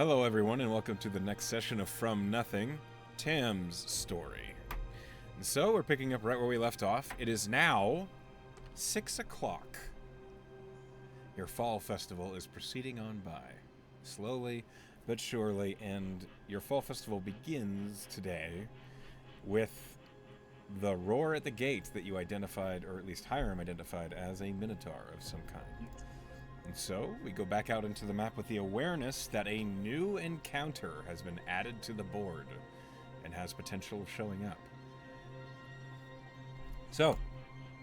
Hello, everyone, and welcome to the next session of From Nothing, Tam's story. And so we're picking up right where we left off. It is now 6 o'clock. Your fall festival is proceeding on by, slowly but surely, and your fall festival begins today with the roar at the gate that you identified, or at least Hiram identified, as a minotaur of some kind. And so, we go back out into the map with the awareness that a new encounter has been added to the board and has potential of showing up. So,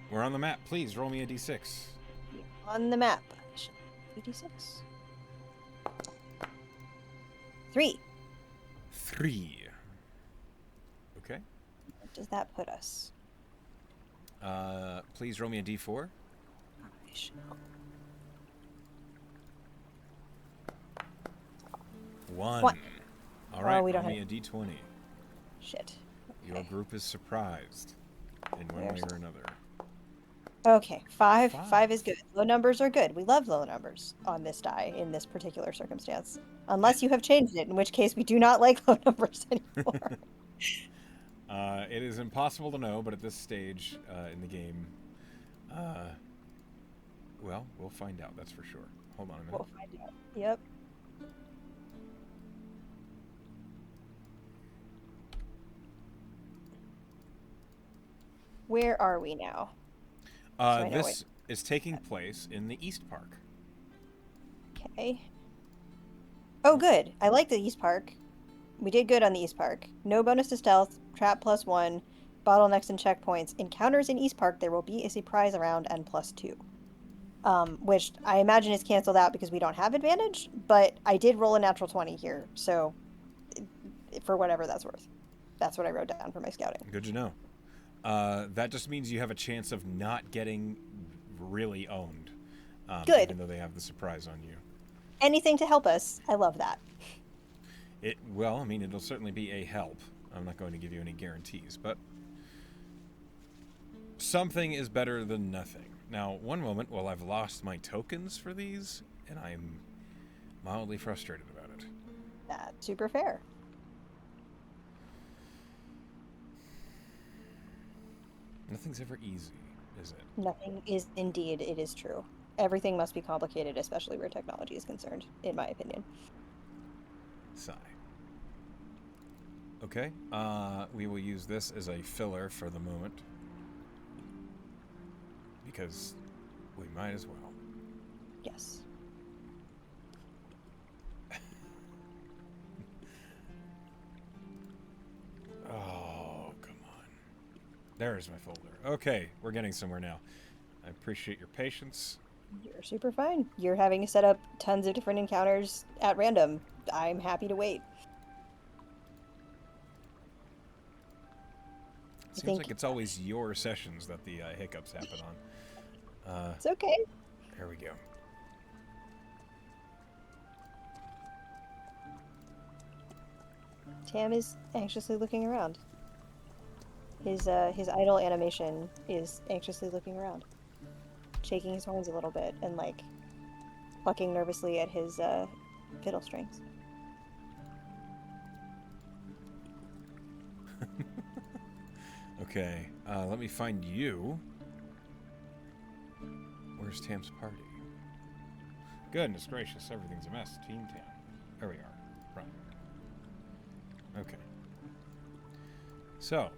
we're on the map. Please roll me a d6. On the map. D6. 3. 3. Okay. Where does that put us? Please roll me a d4. 1. All right, we don't roll me have a d20. Shit. Your group is surprised in one way or another. Okay, 5. 5. 5 is good. Low numbers are good. We love low numbers on this die in this particular circumstance. Unless you have changed it, in which case we do not like low numbers anymore. It is impossible to know, but at this stage in the game, well, we'll find out, that's for sure. Hold on a minute. We'll find out. Yep. Where are we now? This is taking place in the East Park. Okay. Oh, good. I like the East Park. We did good on the East Park. No bonus to stealth, trap +1, bottlenecks and checkpoints. Encounters in East Park, there will be a surprise around and +2. Which I imagine is canceled out because we don't have advantage, but I did roll a natural 20 here, so for whatever that's worth. That's what I wrote down for my scouting. Good to know. That just means you have a chance of not getting really owned. Good. Even though they have the surprise on you. Anything to help us. I love that. Well, I mean, it'll certainly be a help. I'm not going to give you any guarantees, but something is better than nothing. Now, one moment, well, I've lost my tokens for these, and I'm mildly frustrated about it. That's super fair. Nothing's ever easy, is it? Nothing is indeed, it is true. Everything must be complicated, especially where technology is concerned, in my opinion. Sigh. Okay, we will use this as a filler for the moment. Because we might as well. Yes. Oh, come on. There's my folder. Okay, we're getting somewhere now. I appreciate your patience. You're super fine. You're having to set up tons of different encounters at random. I'm happy to wait. Seems like it's always your sessions that the hiccups happen on. It's okay. There we go. Tam is anxiously looking around. His idle animation is anxiously looking around, shaking his horns a little bit and like plucking nervously at his fiddle strings. Okay, let me find you. Where's Tam's party? Goodness gracious, everything's a mess. Team Tam. There we are. Right. Okay. So.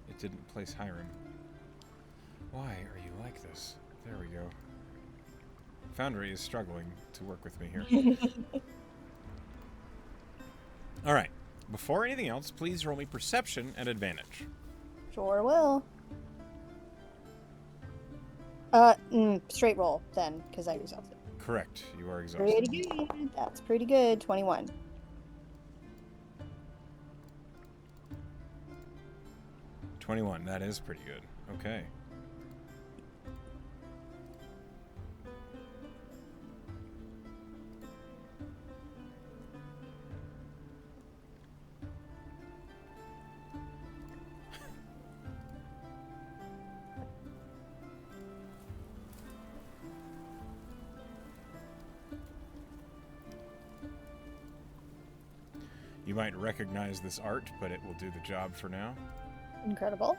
It didn't place Hiram. Why are you like this? There we go. Foundry is struggling to work with me here. All right. Before anything else, please roll me perception at advantage. Sure will. Straight roll then, because I'm exhausted. Correct. You are exhausted. Pretty good. That's pretty good. 21. 21. That is pretty good. Okay. You might recognize this art, but it will do the job for now. Incredible.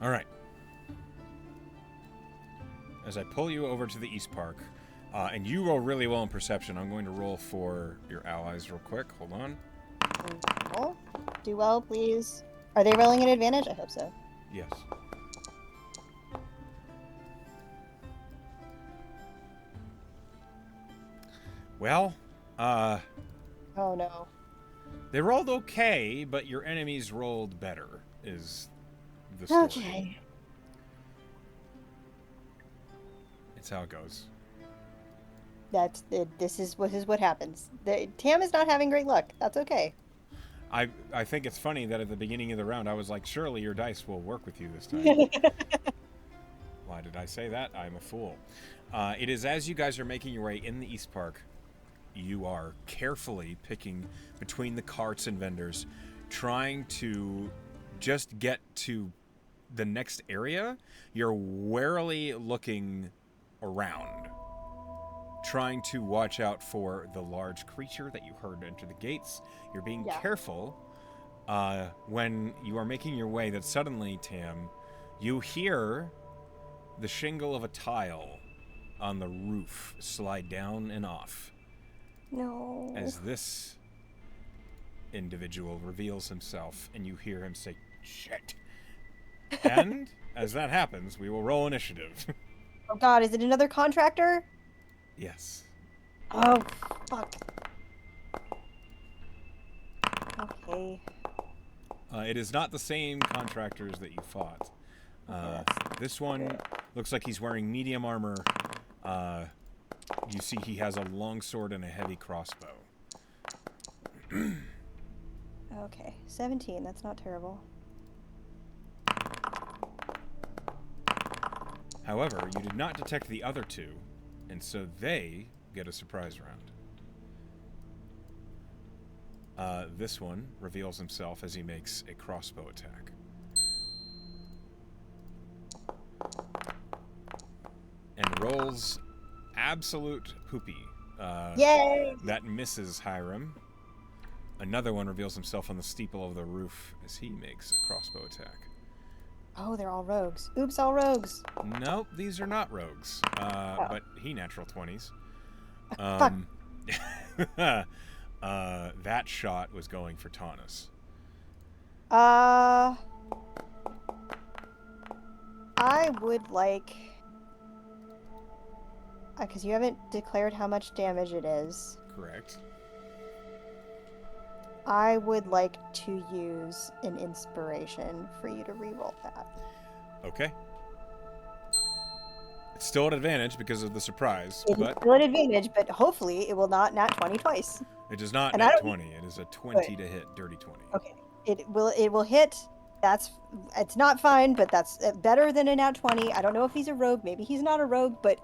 All right. As I pull you over to the East Park, and you roll really well in perception, I'm going to roll for your allies real quick. Hold on. Roll. Do well, please. Are they rolling an advantage? I hope so. Yes. Well, Oh no. they rolled okay, but your enemies rolled better, is the story. Okay. It's how it goes. That's it. This is what happens. Tam is not having great luck. That's okay. I think it's funny that at the beginning of the round, I was like, surely your dice will work with you this time. Why did I say that? I'm a fool. It is as you guys are making your way in the East Park, you are carefully picking between the carts and vendors, trying to just get to the next area. You're warily looking around, trying to watch out for the large creature that you heard enter the gates. You're being careful when you are making your way that suddenly, Tam, you hear the shingle of a tile on the roof slide down and off. No. As this individual reveals himself, and you hear him say, "Shit." And as that happens, we will roll initiative. Oh god, is it another contractor? Yes. Oh, fuck. Okay. It is not the same contractors that you fought. This one looks like he's wearing medium armor. You see he has a long sword and a heavy crossbow. Okay, 17. That's not terrible. However, you did not detect the other two, and so they get a surprise round. This one reveals himself as he makes a crossbow attack. And rolls absolute poopy. Yay! That misses Hiram. Another one reveals himself on the steeple of the roof as he makes a crossbow attack. Oh, they're all rogues. Oops, all rogues. Nope, these are not rogues. But he natural 20s. Fuck. That shot was going for Taunus. I would like... Because you haven't declared how much damage it is. Correct. I would like to use an inspiration for you to reroll that. Okay. It's still an advantage because of the surprise, It's but still an advantage, but hopefully it will not nat 20 twice. it does not And net 20. It is a 20 to hit, dirty 20. Okay. It will hit. It's not fine, but that's better than a nat 20. I don't know if he's a rogue. Maybe he's not a rogue, but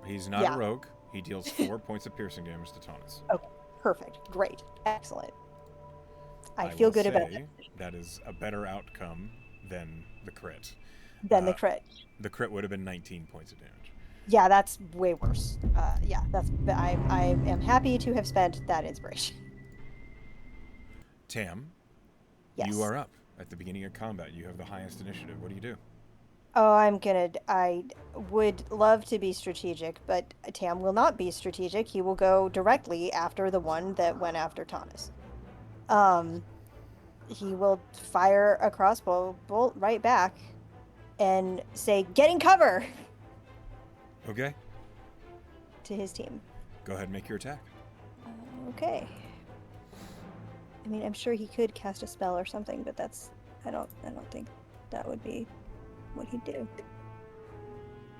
He's not a rogue. He deals 4 points of piercing damage to Taunus. Okay. Perfect. Great. Excellent. I will feel good about say it. That is a better outcome than the crit. Then the crit. The crit would have been 19 points of damage. Yeah, that's way worse. I am happy to have spent that inspiration. Tam, Yes. you are up. At the beginning of combat, you have the highest initiative. What do you do? Oh, I would love to be strategic, but Tam will not be strategic. He will go directly after the one that went after Taunus. He will fire a crossbow bolt right back and say, "Getting cover!" Okay. to his team. Go ahead and make your attack. Okay. I mean, I'm sure he could cast a spell or something, but I don't think that would be what he'd do.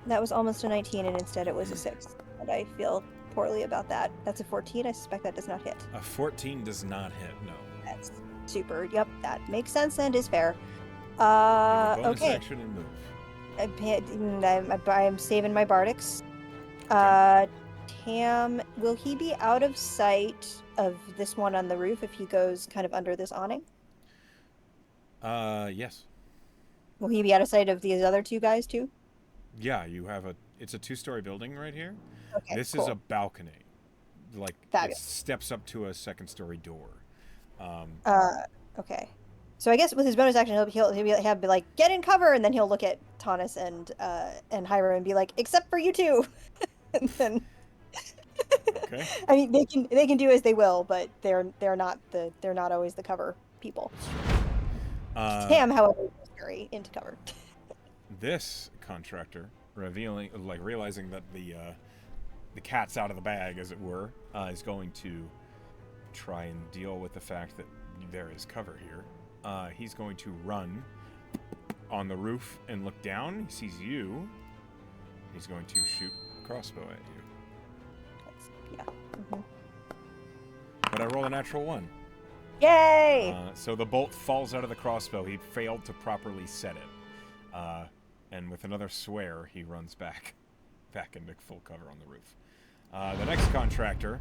That was almost a 19, and instead it was a 6. And I feel poorly about that. That's a 14. I suspect that does not hit. A 14 does not hit, no. That's super. Yep, that makes sense and is fair. Make a bonus Okay. action and move. I'm saving my bardics. Tam, will he be out of sight of this one on the roof if he goes kind of under this awning? Yes. Will he be out of sight of these other two guys too? Yeah, it's a two-story building right here. Okay, This is a cool. balcony. Like, it Fabulous. steps up to a second-story door. Um, Uh, okay. So I guess with his bonus action, he'll be like, get in cover, and then he'll look at Taunus and Hyra and be like, except for you two. And then, Okay. I mean, they can do as they will, but they're not always the cover people. Tam, however, is very into cover. This contractor, realizing that the cat's out of the bag, as it were, is going to try and deal with the fact that there is cover here. He's going to run on the roof and look down. He sees you. He's going to shoot a crossbow at you. Yeah. Mm-hmm. But I roll a natural 1. Yay! So the bolt falls out of the crossbow. He failed to properly set it. And with another swear, he runs back into full cover on the roof. The next contractor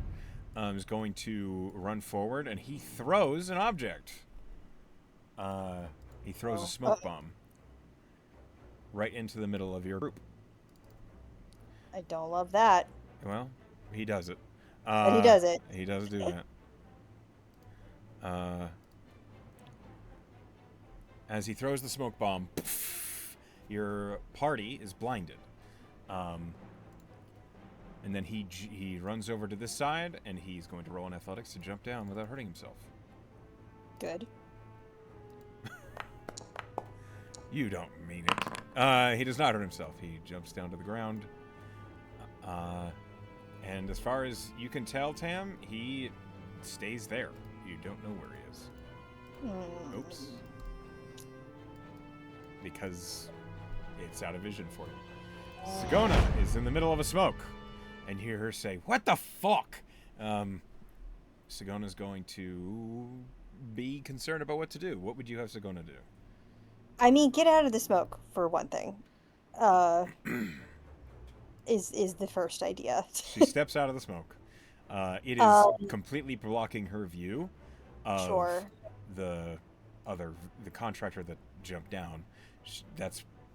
is going to run forward, and he throws an object. He throws a smoke bomb right into the middle of your group. I don't love that. Well, he does it. But he does it. He does do that. As he throws the smoke bomb, your party is blinded. And then he runs over to this side, and he's going to roll an athletics to jump down without hurting himself. Good. You don't mean it. He does not hurt himself. He jumps down to the ground. And as far as you can tell, Tam, he stays there. You don't know where he is. Oops. Because it's out of vision for you. Sigona is in the middle of a smoke. And you hear her say, "What the fuck?" Sigona's going to be concerned about what to do. What would you have Sigona do? I mean, get out of the smoke, for one thing. Is the first idea. She steps out of the smoke. It is completely blocking her view of the contractor that jumped down.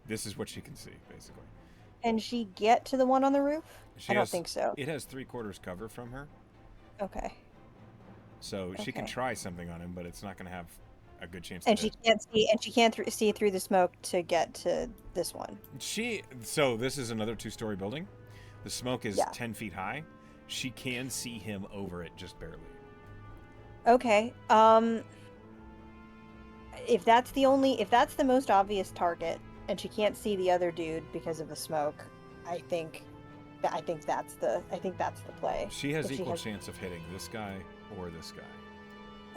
This is what she can see, basically. Can she get to the one on the roof? I don't think so. It has 3/4 cover from her. Okay. So she can try something on him, but it's not going to have a good chance. And she can't see, see through the smoke to get to this one. So this is another 2-story building. The smoke is 10 feet high. She can see him over it just barely. Okay. If that's the most obvious target, and she can't see the other dude because of the smoke, I think that's the play. She has equal chance of hitting this guy or this guy.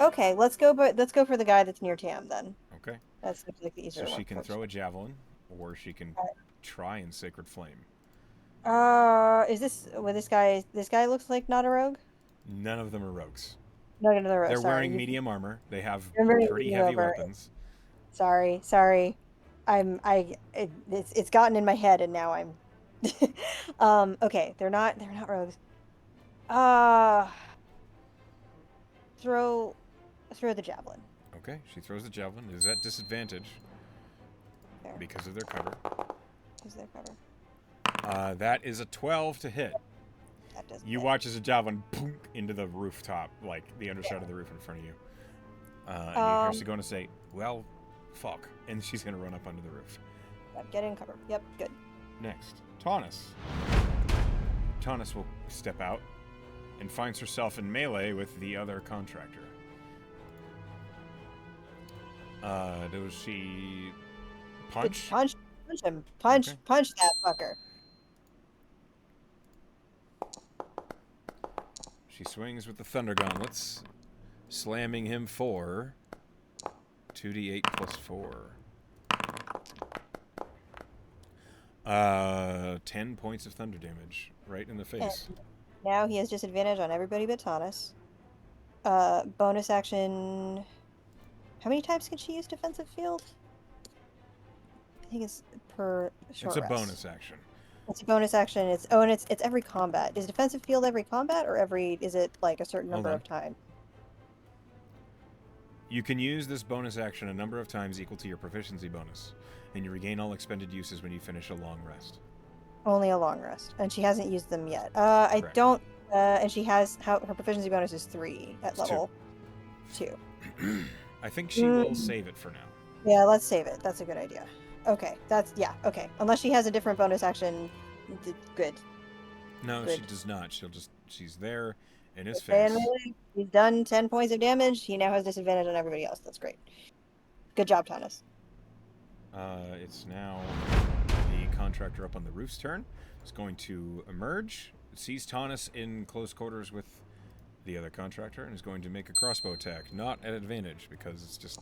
Okay, let's go for the guy that's near Tam then. Okay. That's like the easier one. So she can throw a javelin, or she can try in Sacred Flame. Is this guy? This guy looks like not a rogue. None of them are rogues. None of them are rogues. They're wearing medium armor. They have pretty heavy weapons. Sorry. It's gotten in my head, and now I'm. Okay, they're not rogues. Throw the javelin. Okay, she throws the javelin. Is at disadvantage There. because of their cover. Is their cover? That is a 12 to hit. That doesn't. You watch as a javelin boom into the rooftop, like the underside of the roof in front of you. And you're going to say, "Well, fuck," and she's going to run up under the roof. Yep, get in cover. Yep, good. Next, Taunus. Taunus will step out and finds herself in melee with the other contractor. Does she punch? Punch him. Punch that fucker. She swings with the Thunder Gauntlets, slamming him for 2d8 plus 4. 10 points of thunder damage right in the face. And now he has disadvantage on everybody but Taunus. Bonus action. How many times can she use defensive field? I think it's per short It's a rest. bonus action. It's a bonus action. It's every combat. Is defensive field every combat, or is it like a certain number of times? You can use this bonus action a number of times equal to your proficiency bonus, and you regain all expended uses when you finish a long rest. Only a long rest, and she hasn't used them yet. I Correct. don't. And she has her proficiency bonus is 3 at It's level 2. I think she will save it for now. Yeah, let's save it. That's a good idea. Okay, okay. Unless she has a different bonus action, good. No, Good. she does not. She's there in his And face. he's done 10 points of damage. He now has disadvantage on everybody else. That's great. Good job, Thomas. It's now the contractor up on the roof's turn. It's going to emerge, sees Taunus in close quarters with the other contractor, and is going to make a crossbow attack. Not at advantage, because it's just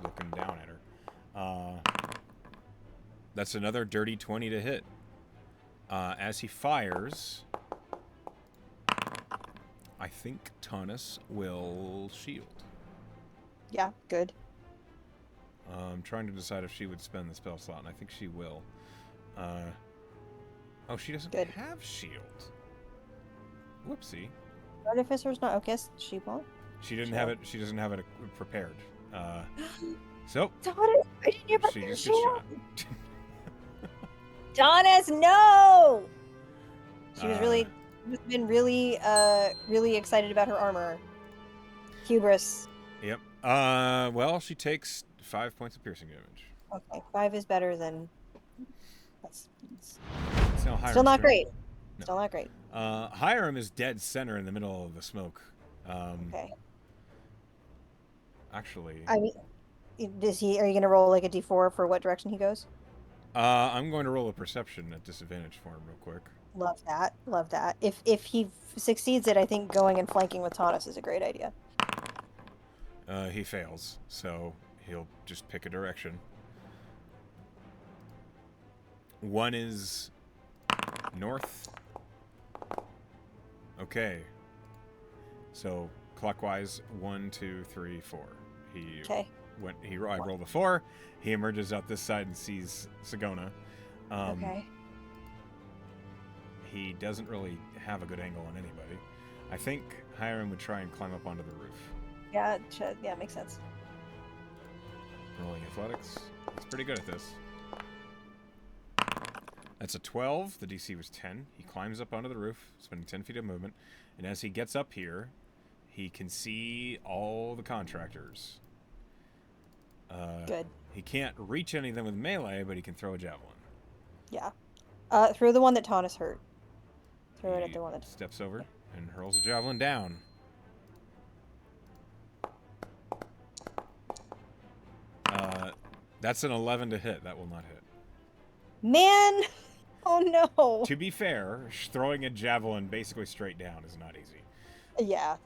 looking down at her. That's another dirty 20 to hit. As he fires, I think Taunus will shield. Yeah, good. I'm trying to decide if she would spend the spell slot, and I think she will. Oh, she doesn't Good. have shield. Whoopsie. Artificer's not. Okay, she won't. She didn't have it. She doesn't have it prepared. So Thomas, I didn't hear about she your just gets shield. shot. Thomas, no! She was really excited about her armor. Hubris. Yep. Well, she takes 5 points of piercing damage. Okay, 5 is better than. That's It's now Hiram's still not turn. great. No. Still not great. Hiram is dead center in the middle of the smoke. Okay. Actually, I mean, are you gonna roll like a d4 for what direction he goes? I'm going to roll a perception at disadvantage for him real quick. Love that. Love that. If he succeeds it, I think going and flanking with Taunus is a great idea. He fails, so he'll just pick a direction. One is north. Okay. So clockwise, 1, 2, 3, 4. Okay. I rolled a 4. He emerges out this side and sees Sagona. Okay. He doesn't really have a good angle on anybody. I think Hiram would try and climb up onto the roof. Yeah. Yeah. Makes sense. Rolling athletics. He's pretty good at this. That's a 12. The DC was 10. He climbs up onto the roof, spending 10 feet of movement. And as he gets up here, he can see all the contractors. Good. He can't reach any of them with melee, but he can throw a javelin. Yeah. Throw the one that Taunus hurt. Throw it at the one that. Steps over and hurls a javelin down. That's an 11 to hit. That will not hit. Man! Oh no! To be fair, throwing a javelin basically straight down is not easy. Yeah.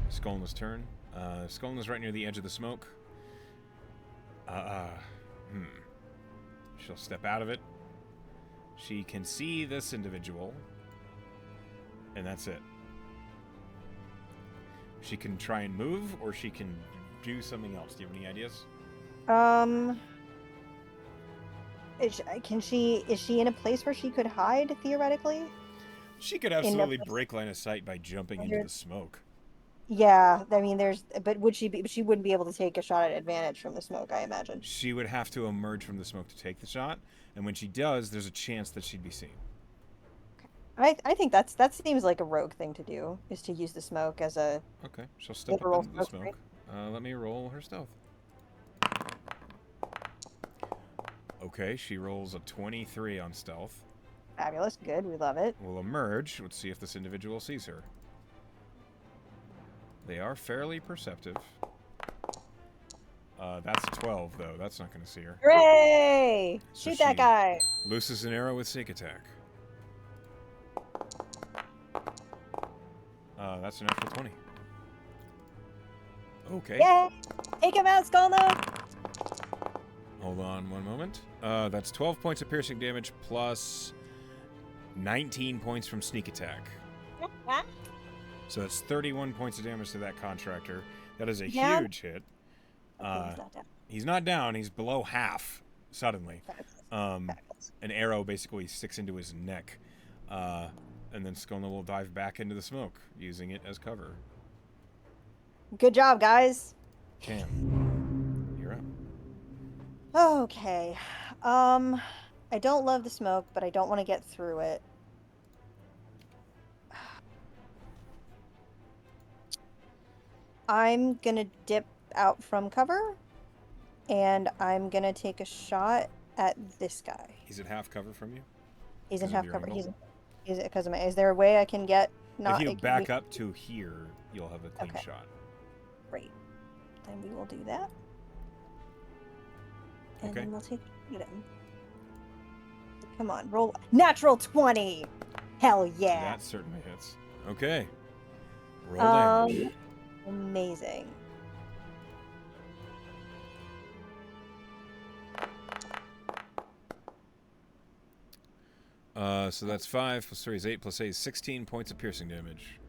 Skolna's turn. Skolna's right near the edge of the smoke. She'll step out of it. She can see this individual. And that's it. She can try and move, or she can do something else. Do you have any ideas? Is she in a place where she could hide, theoretically? She could absolutely break line of sight by jumping into the smoke. Yeah, I mean, but she wouldn't be able to take a shot at advantage from the smoke, I imagine. She would have to emerge from the smoke to take the shot, and when she does, there's a chance that she'd be seen. I think that seems like a rogue thing to do, is to use the smoke as a. Okay, she'll step up into the smoke. Let me roll her stealth. Okay, she rolls a 23 on stealth. Fabulous, good, we love it. We'll emerge. Let's see if this individual sees her. They are fairly perceptive. That's 12, though. That's not going to see her. Hooray! So Shoot that guy! Looses an arrow with sneak attack. That's an natural 20. Okay. Yay! Take him out, Skolna! Hold on one moment. That's 12 points of piercing damage plus 19 points from sneak attack. So that's 31 points of damage to that contractor. That is a huge hit. He's not down. He's below half suddenly. An arrow basically sticks into his neck. And then Skolna will dive back into the smoke, using it as cover. Good job, guys. Tam, you're up. Okay. I don't love the smoke, but I don't want to get through it. I'm gonna dip out from cover, and I'm gonna take a shot at this guy. Is it half cover from you? He's in Because of half your cover. angle? He's because of my. Is there a way I can get If not? you it- back up to here, you'll have a clean Okay. shot. Great. Then we will do that. And Okay. then we'll take a look at him. Come on, roll natural 20. Hell yeah. That certainly hits. Okay. Roll Um, damage. Amazing. So that's 5 plus 3 is 8 plus 8 is 16 points of piercing damage.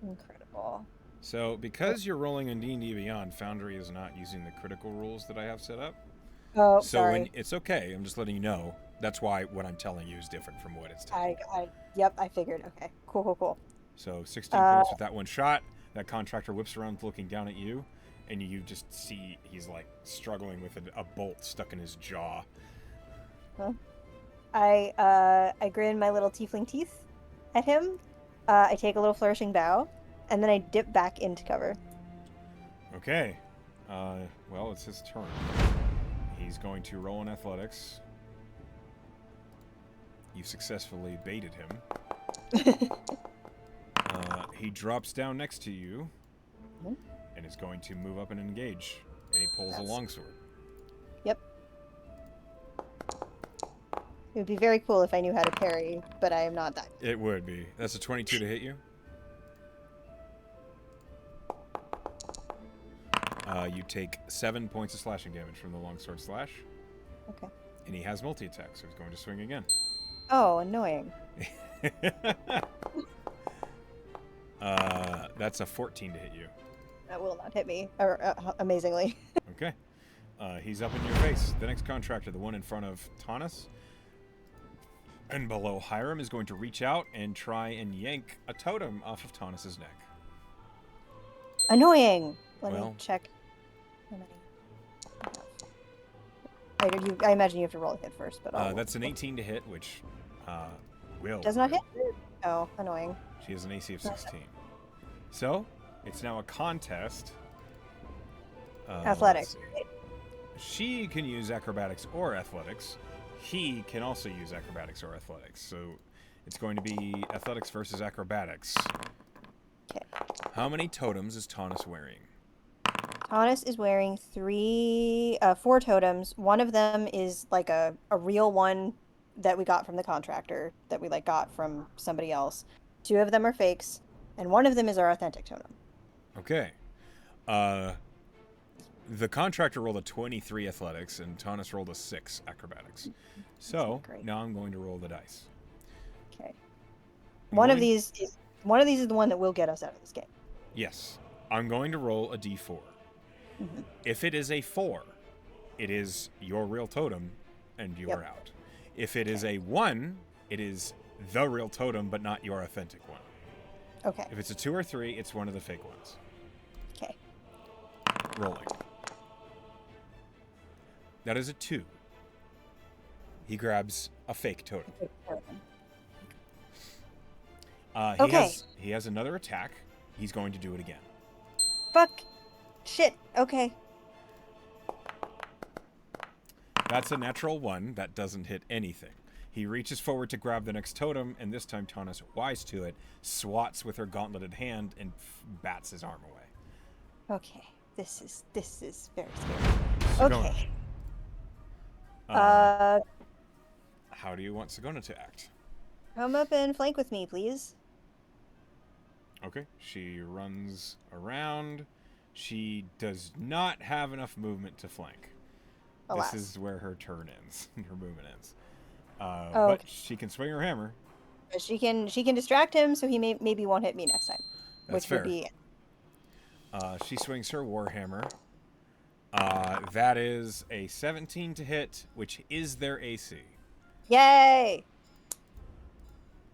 Incredible. So because you're rolling in D&D Beyond, Foundry is not using the critical rules that I have set up. Oh, So sorry. it's okay. I'm just letting you know. That's why what I'm telling you is different from what it's telling you. Yep, I figured. Okay, cool. So 16 points with that one shot. That contractor whips around looking down at you, and you just see he's like struggling with a bolt stuck in his jaw. I grin my little tiefling teeth at him. I take a little flourishing bow, and then I dip back into cover. Okay. Well, it's his turn. He's going to roll in athletics. You successfully baited him. He drops down next to you and is going to move up and engage. And he pulls a longsword. Yep. It would be very cool if I knew how to parry, but I am not that. It would be. That's a 22 to hit you. You take 7 points of slashing damage from the longsword slash. Okay. And he has multi-attack, so he's going to swing again. Oh, annoying. That's a 14 to hit you. That will not hit me, amazingly. Okay. He's up in your face. The next contractor, the one in front of Taunus and below Hiram, is going to reach out and try and yank a totem off of Taunus's neck. Annoying. Let Well- me check how many. I imagine you have to roll a hit first, but That's an 18 to hit, which will. does not hit. Oh, annoying. She has an AC of 16. So, it's now a contest. Athletics. let's see. She can use acrobatics or athletics. He can also use acrobatics or athletics. So, it's going to be athletics versus acrobatics. Okay. How many totems is Taunus wearing? Taunus is wearing 4 totems. One of them is like a real one that we got from the contractor that we like got from somebody else. 2 of them are fakes, and one of them is our authentic totem. Okay. The contractor rolled a 23 athletics, and Taunus rolled a 6 acrobatics. So, Great. now I'm going to roll the dice. Okay. I'm One of going- these is the one that will get us out of this game. Yes. I'm going to roll a d4. Mhm. If it is a 4, it is your real totem, and you are out. If it is a 1, it is the real totem, but not your authentic one. Okay. If it's a 2 or 3, it's one of the fake ones. Okay. Rolling. That is a 2. He grabs a fake totem. Okay. He has another attack. He's going to do it again. Fuck. Shit. Okay. That's a natural 1. That doesn't hit anything. He reaches forward to grab the next totem, and this time Taunus, wise to it, swats with her gauntleted hand and bats his arm away. Okay. This is very scary. Sagona. Okay. How do you want Sagona to act? Come up and flank with me, please. Okay. She runs around. She does not have enough movement to flank. Alas. This is where her turn ends. Her movement ends. Oh, But okay. she can swing her hammer. But she can distract him, so he maybe won't hit me next time. That's which fair. would be She swings her warhammer. That is a 17 to hit, which is their AC. yay.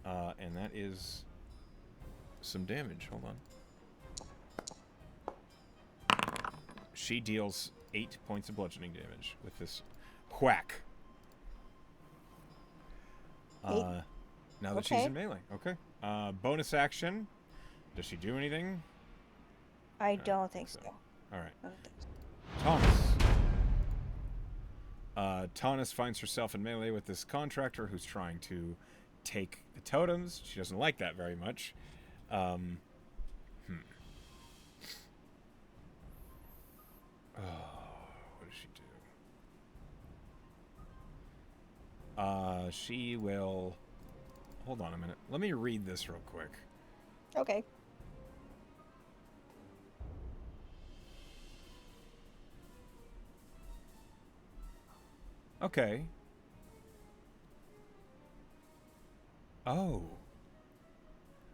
And that is some damage. Hold on. she deals 8 points of bludgeoning damage with this whack. Now that she's in melee. Okay. Bonus action. Does she do anything? I don't think so. All right. I don't think so. Taunus. Taunus finds herself in melee with this contractor who's trying to take the totems. She doesn't like that very much. Oh, what does she do? She will... Hold on a minute. Let me read this real quick. Okay. Okay. Oh.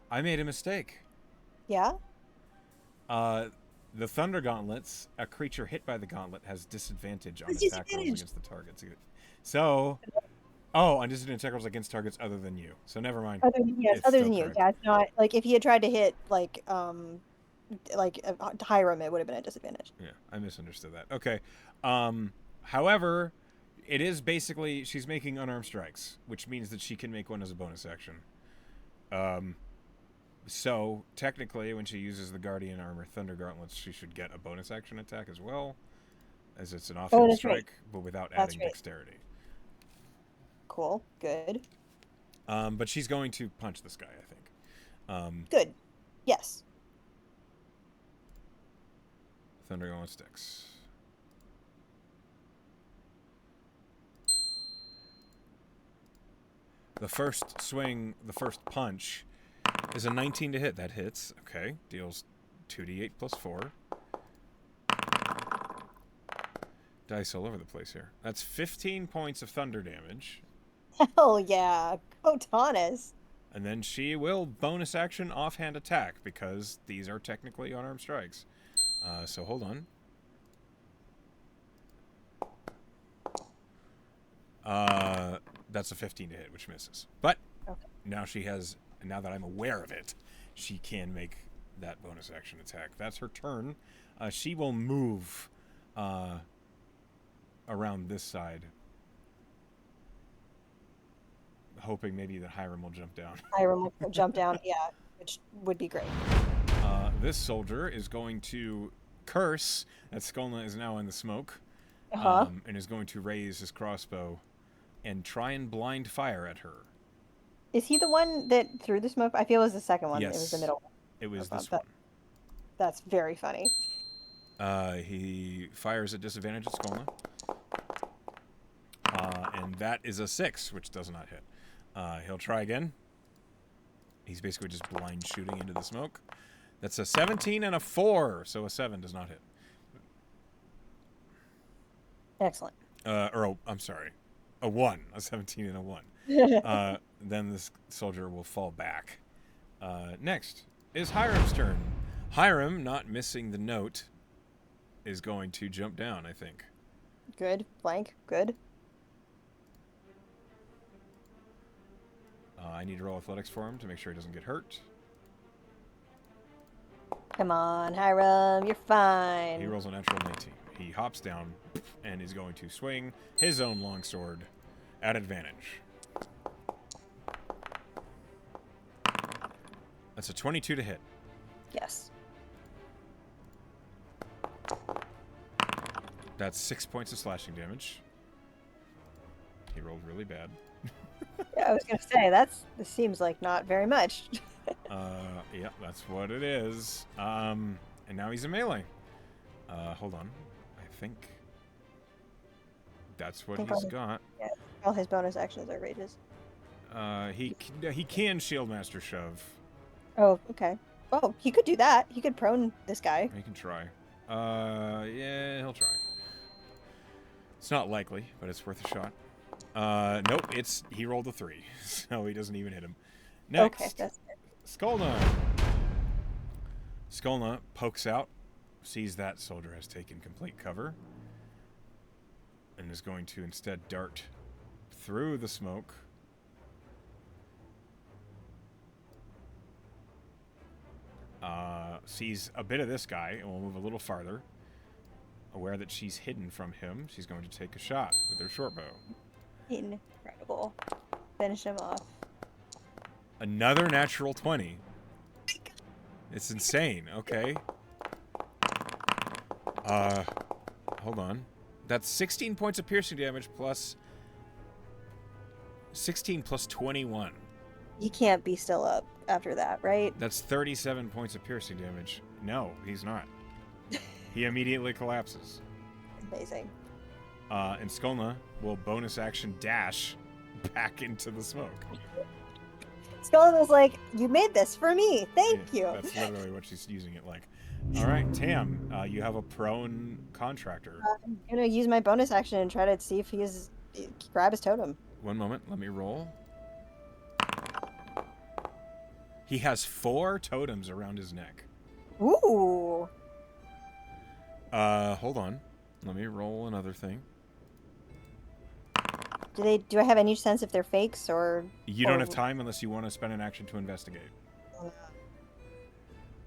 I made a mistake. Yeah? The Thunder Gauntlets, a creature hit by the gauntlet has disadvantage on attack rolls against the targets. So, on disadvantage attack rolls against targets other than you. So never mind. Other than you. Correct. Yeah, it's not like if he had tried to hit Hiram, it would have been a disadvantage. Yeah, I misunderstood that. Okay. However, it is basically she's making unarmed strikes, which means that she can make one as a bonus action. So technically, when she uses the Guardian Armor Thunder Gauntlets, she should get a bonus action attack as well, as it's an offhand strike, but without adding dexterity. Cool. Good. But she's going to punch this guy, I think. Good. Yes. Thunder Gauntlet sticks. The first swing, the first punch, is a 19 to hit. That hits. Okay. Deals 2d8 plus 4. Dice all over the place here. That's 15 points of thunder damage. Hell yeah. Go Taunus. And then she will bonus action offhand attack because these are technically unarmed strikes. So hold on. That's a 15 to hit, which misses. But now she has, now that I'm aware of it, she can make that bonus action attack. That's her turn. She will move around this side, hoping maybe that Hiram will jump down. Hiram will jump down, yeah, which would be great. This soldier is going to curse that Skolna is now in the smoke, and is going to raise his crossbow and try and blind fire at her. Is he the one that threw the smoke? I feel it was the second one. Yes. It was the middle one. It was this one. That's very funny. He fires at disadvantage at Skolna. And that is a 6, which does not hit. He'll try again. He's basically just blind shooting into the smoke. That's a 17 and a 4, so a 7 does not hit. Excellent. I'm sorry. A 1. A 17 and a 1. Then this soldier will fall back. Next is Hiram's turn. Hiram, not missing the note, is going to jump down, I think. Good. Flank. Good. I need to roll athletics for him to make sure he doesn't get hurt. Come on, Hiram. You're fine. He rolls a natural 19. He hops down and is going to swing his own longsword at advantage. That's a 22 to hit. Yes. That's 6 points of slashing damage. He rolled really bad. Yeah, I was gonna say this seems like not very much. Yeah, that's what it is. And now he's in melee. Hold on. I think that's what he's got. Yeah, all his bonus actions are rages. He can shield master shove. Oh, okay. Oh, he could do that. He could prone this guy. He can try. Yeah, he'll try. It's not likely, but it's worth a shot. Nope, he rolled a 3, so he doesn't even hit him. Next, okay, that's it. Skolna. Skolna pokes out, sees that soldier has taken complete cover, and is going to instead dart through the smoke. Sees a bit of this guy and will move a little farther. aware that she's hidden from him, she's going to take a shot with her short bow. Incredible. Finish him off. Another natural 20. It's insane. Okay. Hold on. That's 16 points of piercing damage plus 16 plus 21. He can't be still up after that, right? That's 37 points of piercing damage. No, he's not. He immediately collapses. Amazing. And Skolna will bonus action dash back into the smoke. Skull was like, "You made this for me. Thank you." That's literally what she's using it like. All right, Tam, you have a prone contractor. I'm gonna use my bonus action and try to see if grab his totem. One moment, let me roll. He has 4 totems around his neck. Ooh. Hold on. Let me roll another thing. Do I have any sense if they're fakes or? You don't have time unless you want to spend an action to investigate.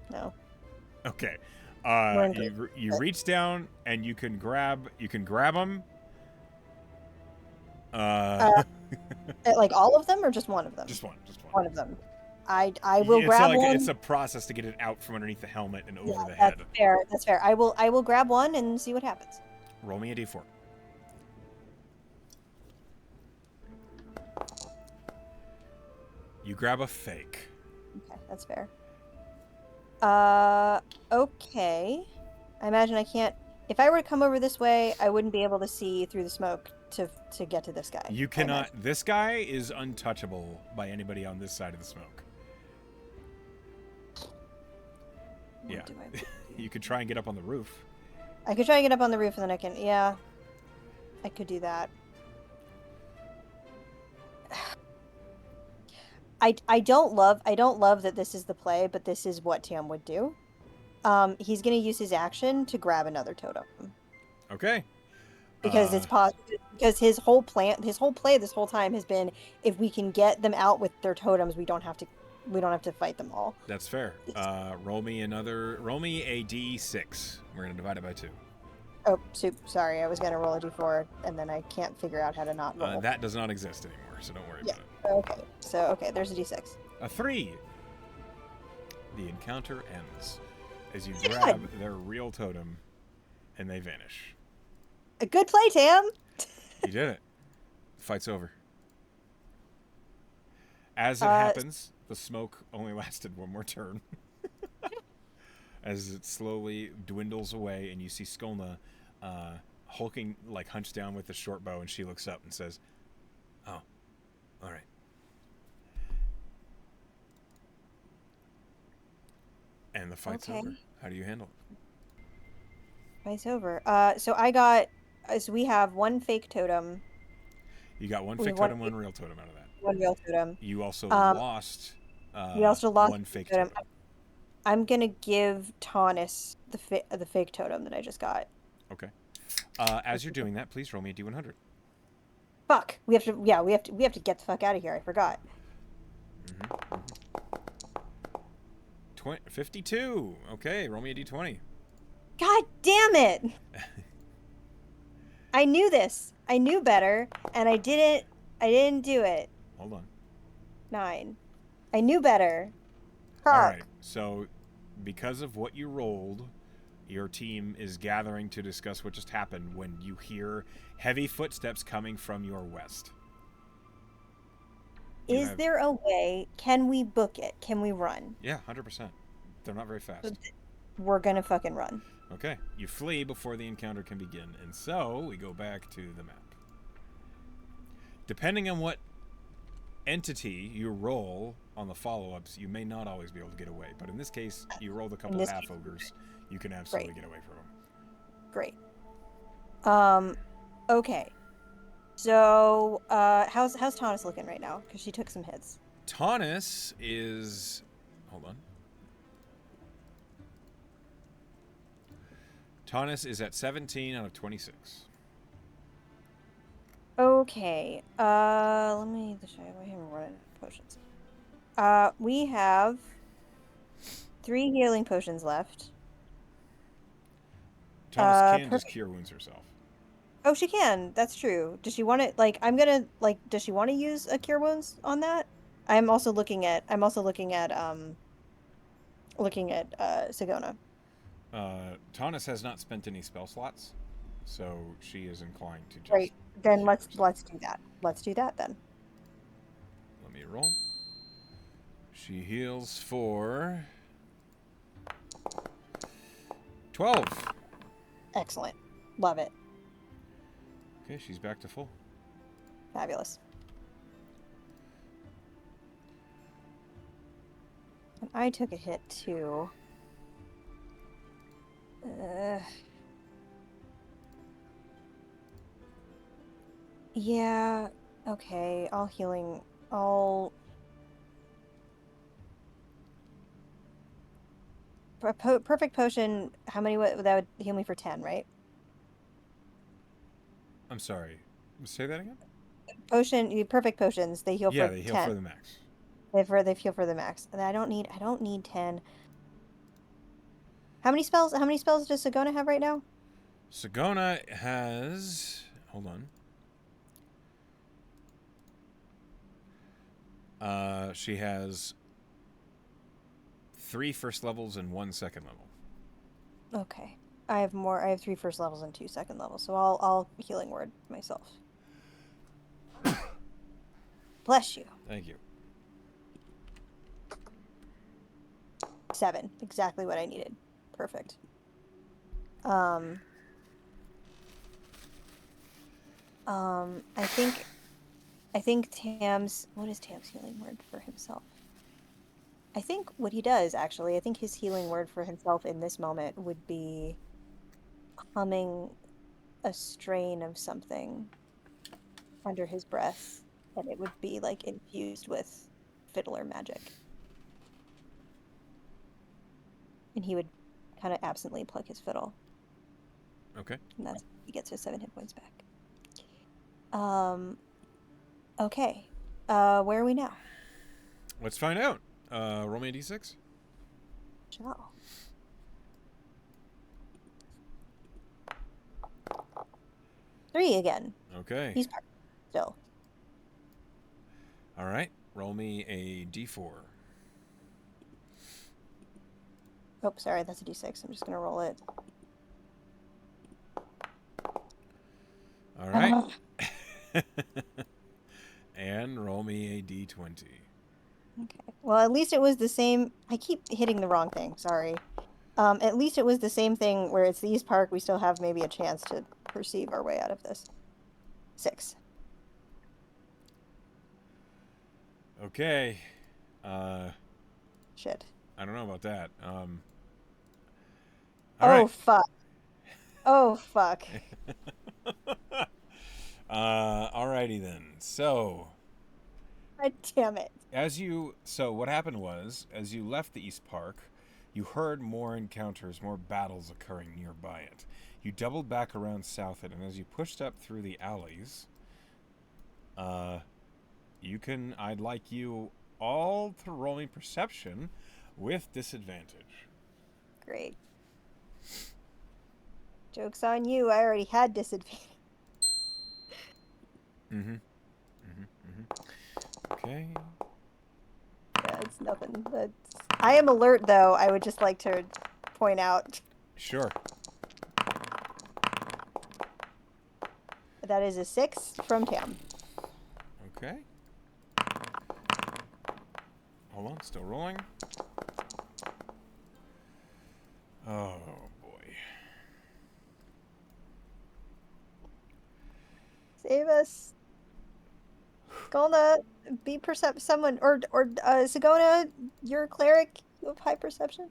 No. Okay. You reach down and you can grab them. Like all of them or just one of them? Just one. One of them. I will grab one. It's a process to get it out from underneath the helmet and over the head. That's fair. That's fair. I will grab one and see what happens. Roll me a d4. You grab a fake. Okay, that's fair. Okay. I imagine I can't. If I were to come over this way, I wouldn't be able to see through the smoke to get to this guy. You cannot. This guy is untouchable by anybody on this side of the smoke. Yeah. You could try and get up on the roof. I could try and get up on the roof and then I can. Yeah. I could do that. I don't love that this is the play, but this is what Tam would do. He's gonna use his action to grab another totem. Okay. Because it's possible. Because his whole play this whole time has been, if we can get them out with their totems, we don't have to fight them all. That's fair. Roll me a d6. We're gonna divide it by 2. Oh, sorry. I was gonna roll a d4, and then I can't figure out how to not roll. That does not exist anymore, so don't worry about it. Okay. There's a d6. A 3. The encounter ends as you grab their real totem, and they vanish. A good play, Tam. You did it. The fight's over. As it happens, the smoke only lasted one more turn. As it slowly dwindles away, and you see Skolna hulking, like hunched down with the short bow, and she looks up and says, "Oh, all right." And the fight's over. How do you handle it? Fight's over. So we have one fake totem. You got one fake totem, one real totem out of that. One real totem. You also lost. We also lost one fake totem. I'm gonna give Taunus the fake totem that I just got. Okay. As you're doing that, please roll me a d100. Fuck. We have to get the fuck out of here. I forgot. 52. Okay, roll me a d20. God damn it! I knew this. I knew better, and I didn't do it. Hold on. 9. I knew better. All right. So, because of what you rolled, your team is gathering to discuss what just happened when you hear heavy footsteps coming from your west. Is there a way? Can we book it? Can we run? Yeah, 100%. They're not very fast. We're gonna fucking run. Okay. You flee before the encounter can begin. And so, we go back to the map. Depending on what entity you roll on the follow-ups, you may not always be able to get away. But in this case, you rolled a couple half-ogres. You can absolutely get away from them. Great. Okay. So, how's Taunus looking right now? Because she took some hits. Taunus is... Hold on. Taunus is at 17 out of 26. Okay. Let me show you. I haven't run out of potions. We have 3 healing potions left. Thomas can just Perfect. cure wounds herself. Oh, she can. That's true. Does she want it? Like, I'm gonna like. Does she want to use a cure wounds on that? I'm also looking at. I'm also looking at Sagona. Tanis has not spent any spell slots, so she is inclined to just Right. Then cure let's herself. let's do that. Let's do that then. Let me roll. She heals for 12. Excellent. Love it. Okay, she's back to full. Fabulous. And I took a hit too. Yeah. Okay. All healing. All perfect potion. How many that would heal me for 10, right? I'm sorry. Say that again? Perfect potions, they heal Yeah, for they heal 10. for the max. They heal for the max. And I don't need 10. How many spells does Sagona have right now? Sagona has. Hold on. She has 3 first levels and 1 second level. Okay. I have more. I have 3 first levels and 2 second levels. So I'll healing word myself. Bless you. Thank you. 7. Exactly what I needed. Perfect. I think Tam's, what is Tam's healing word for himself? I think what he does actually, I think his healing word for himself in this moment would be humming a strain of something under his breath, and it would be like infused with fiddler magic. And he would kind of absently pluck his fiddle. Okay. And that's he gets his 7 hit points back. Okay. Where are we now? Let's find out. Roll me a d6. Shall. Three again. Okay. He's parked still. All right. Roll me a d4. Oh, sorry, that's a d6. I'm just gonna roll it. All right. And roll me a d20. Okay. Well, at least it was the same. I keep hitting the wrong thing. Sorry. At least it was the same thing where it's the East Park. We still have maybe a chance to perceive our way out of this. 6. Okay. Shit. I don't know about that. All Oh, right. fuck. Oh, fuck. Alrighty then. So, God damn it. what happened was, as you left the East Park, you heard more encounters, more battles occurring nearby it. You doubled back around south it, and as you pushed up through the alleys, I'd like you all to roll me perception with disadvantage. Great. Joke's on you. I already had disadvantage. Okay. Yeah, it's nothing. I am alert, though. I would just like to point out Sure. that is a 6 from Tam. Okay. Hold on, still rolling. Oh boy. Save us. Golna, be someone or Sagona, you're a cleric. You have high perception.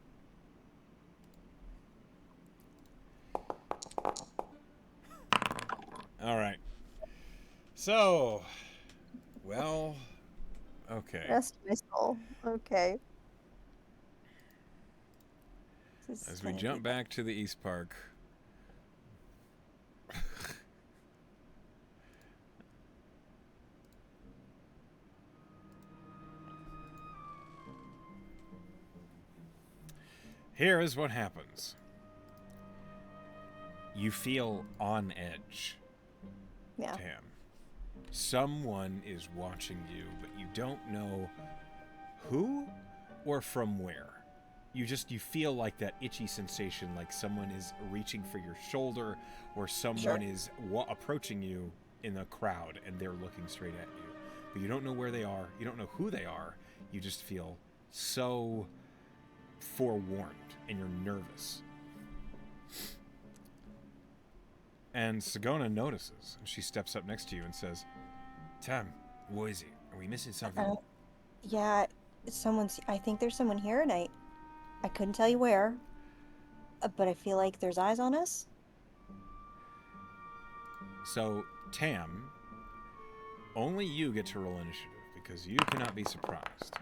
All right. So, well, okay. Rest my soul. Okay. As we jump back to the East Park. Here is what happens. You feel on edge, Yeah. Tam. Someone is watching you, but you don't know who or from where. You feel like that itchy sensation, like someone is reaching for your shoulder, or someone is approaching you in the crowd and they're looking straight at you. But you don't know where they are, you don't know who they are, you just feel so forewarned and you're nervous. And Sagona notices, and she steps up next to you and says, Tam, what is it? Are we missing something? Yeah, I think there's someone here, and I couldn't tell you where, but I feel like there's eyes on us. So, Tam, only you get to roll initiative, because you cannot be surprised.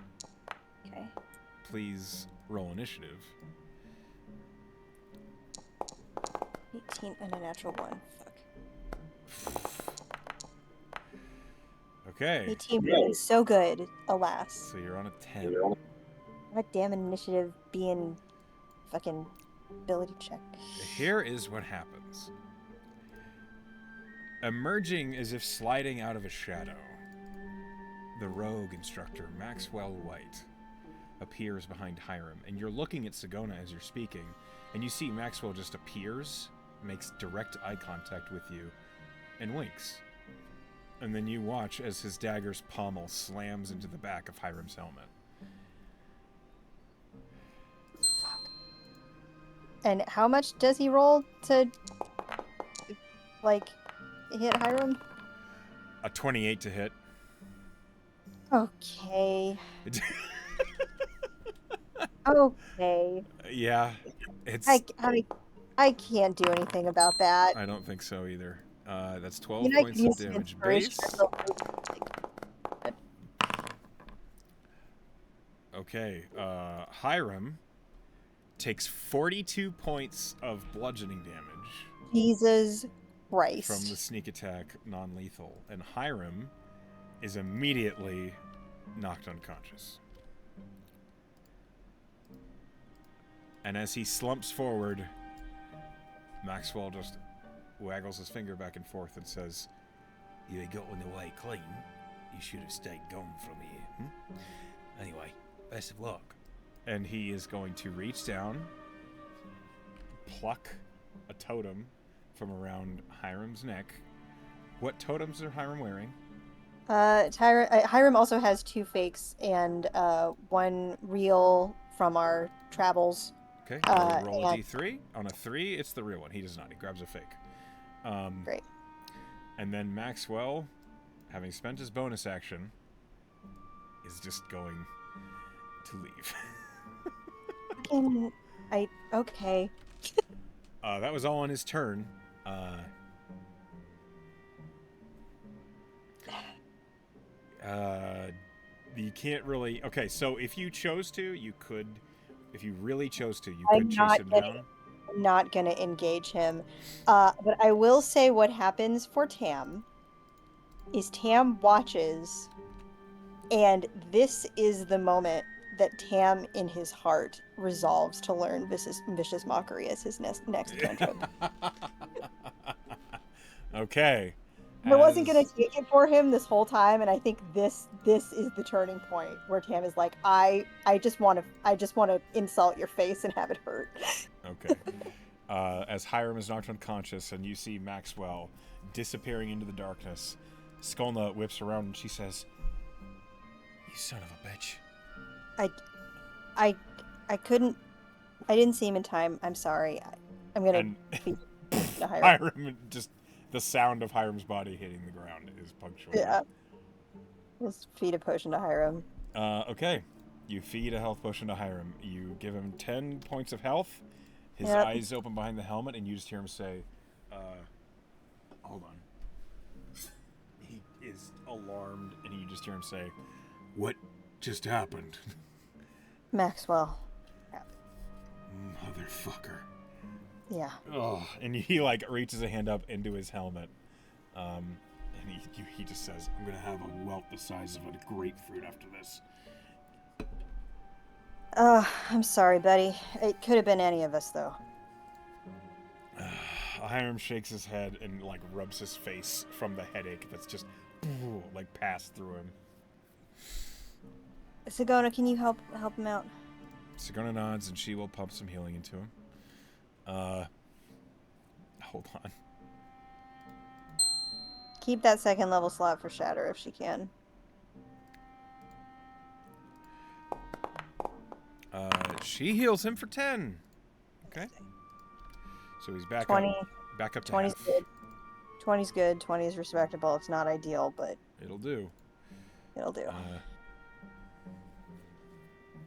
Okay. Please roll initiative. 18 and a natural 1. Fuck. Okay. 18 is so good, alas. So you're on a 10. God damn initiative being fucking ability check. Here is what happens. Emerging as if sliding out of a shadow, the rogue instructor, Maxwell White, appears behind Hiram, and you're looking at Sagona as you're speaking, and you see Maxwell just appears, makes direct eye contact with you, and winks. And then you watch as his dagger's pommel slams into the back of Hiram's helmet. Fuck. And how much does he roll to, like, hit Hiram? A 28 to hit. Okay. Okay. Yeah, it's... I can't do anything about that. I don't think so either. That's 12 points of damage base. Okay, Hiram takes 42 points of bludgeoning damage. Jesus Christ. From the sneak attack non-lethal. And Hiram is immediately knocked unconscious. And as he slumps forward, Maxwell just waggles his finger back and forth and says, "You ain't got on the way clean. You should have stayed gone from here. Anyway, best of luck." And he is going to reach down, pluck a totem from around Hiram's neck. What totems are Hiram wearing? Hiram also has 2 fakes and 1 real from our travels. Okay, roll a d3. On a 3, it's the real one. He does not. He grabs a fake. Great. And then Maxwell, having spent his bonus action, is just going to leave. Okay. That was all on his turn. You can't really... Okay, so if you chose to, you could... If you really chose to, you could chase him down. I'm not going to engage him. But I will say what happens for Tam is Tam watches, and this is the moment that Tam, in his heart, resolves to learn Vicious Mockery as his next cantrip. Okay. I wasn't gonna take it for him this whole time, and I think this is the turning point where Tam is like, I just want to insult your face and have it hurt. Okay. As Hiram is knocked unconscious, and you see Maxwell disappearing into the darkness, Skolna whips around and she says, "You son of a bitch." I couldn't. I didn't see him in time. I'm sorry. I'm gonna feed to Hiram. Hiram just. The sound of Hiram's body hitting the ground is punctuated. Yeah. Just feed a potion to Hiram. Okay. You feed a health potion to Hiram. You give him 10 points of health. His eyes open behind the helmet, and you just hear him say, hold on. He is alarmed, and you just hear him say, "What just happened?" Maxwell. Motherfucker. Yeah. Oh, and he like reaches a hand up into his helmet, and he just says, "I'm gonna have a welt the size of a grapefruit after this." I'm sorry, buddy. It could have been any of us, though. Hiram shakes his head and like rubs his face from the headache that's just like passed through him. Sagona, can you help him out? Sagona nods and she will pump some healing into him. Hold on. Keep that second level slot for Shatter if she can. She heals him for 10. Okay. So he's back 20. up. Back up to 20's half. good. 20's good. 20 is respectable. It's not ideal, but It'll do. it'll do.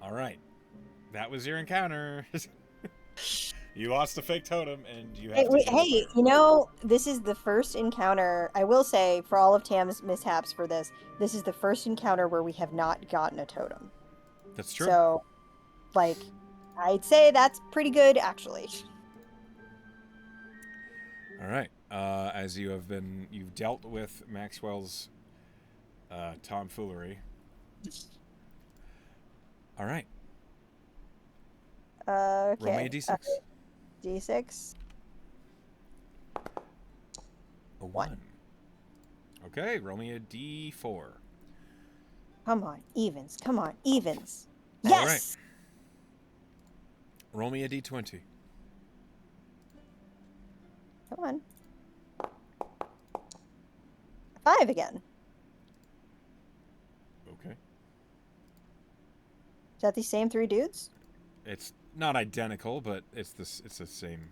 All right. That was your encounter. You lost a fake totem, and you have to heal Hey, it. you know, this is the first encounter, I will say, for all of Tam's mishaps for this is the first encounter where we have not gotten a totem. That's true. So, like, I'd say that's pretty good, actually. All right. As you've dealt with Maxwell's tomfoolery. All right. Okay. Roll me a d6. D6. A 1. Okay, roll me a d4. Come on, evens. Come on, evens. All Yes! right. Roll me a d20. Come on. 5 again. Okay. Is that the same 3 dudes? It's not identical, but it's the same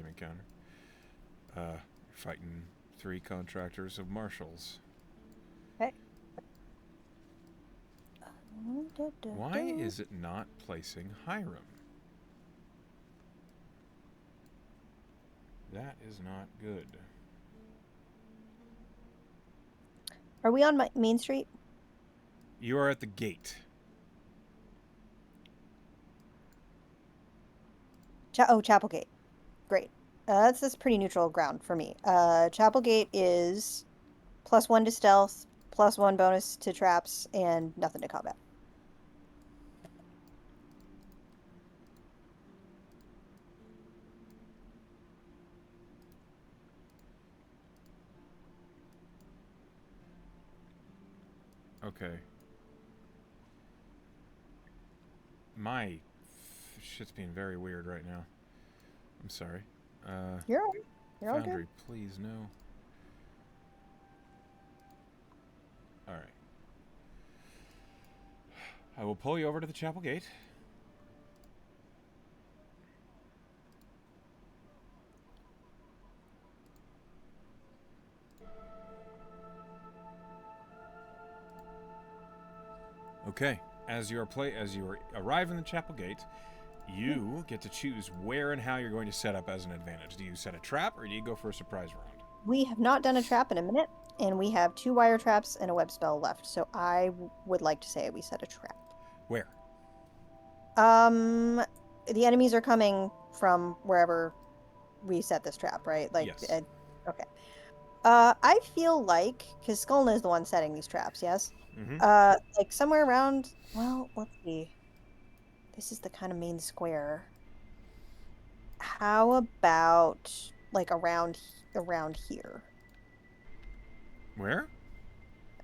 encounter. Fighting 3 contractors of marshals. Okay. Why is it not placing Hiram? That is not good. Are we on Main Street? You are at the gate. Chapelgate. Great. That's pretty neutral ground for me. Chapelgate is +1 to stealth, +1 bonus to traps, and nothing to combat. Okay. My shit's being very weird right now. I'm sorry. You're all right. You're all Foundry, good. please, no. All right. I will pull you over to the chapel gate. Okay. As you arrive in the chapel gate, you get to choose where and how you're going to set up as an advantage. Do you set a trap or do you go for a surprise round? We have not done a trap in a minute, and we have 2 wire traps and a web spell left. So I would like to say we set a trap. Where? The enemies are coming from wherever we set this trap, right? Like, yes. Okay. I feel like, because Skullna is the one setting these traps, yes? Mm-hmm. Like somewhere around, well, let's see. This is the kind of main square. How about, like, around here? Where?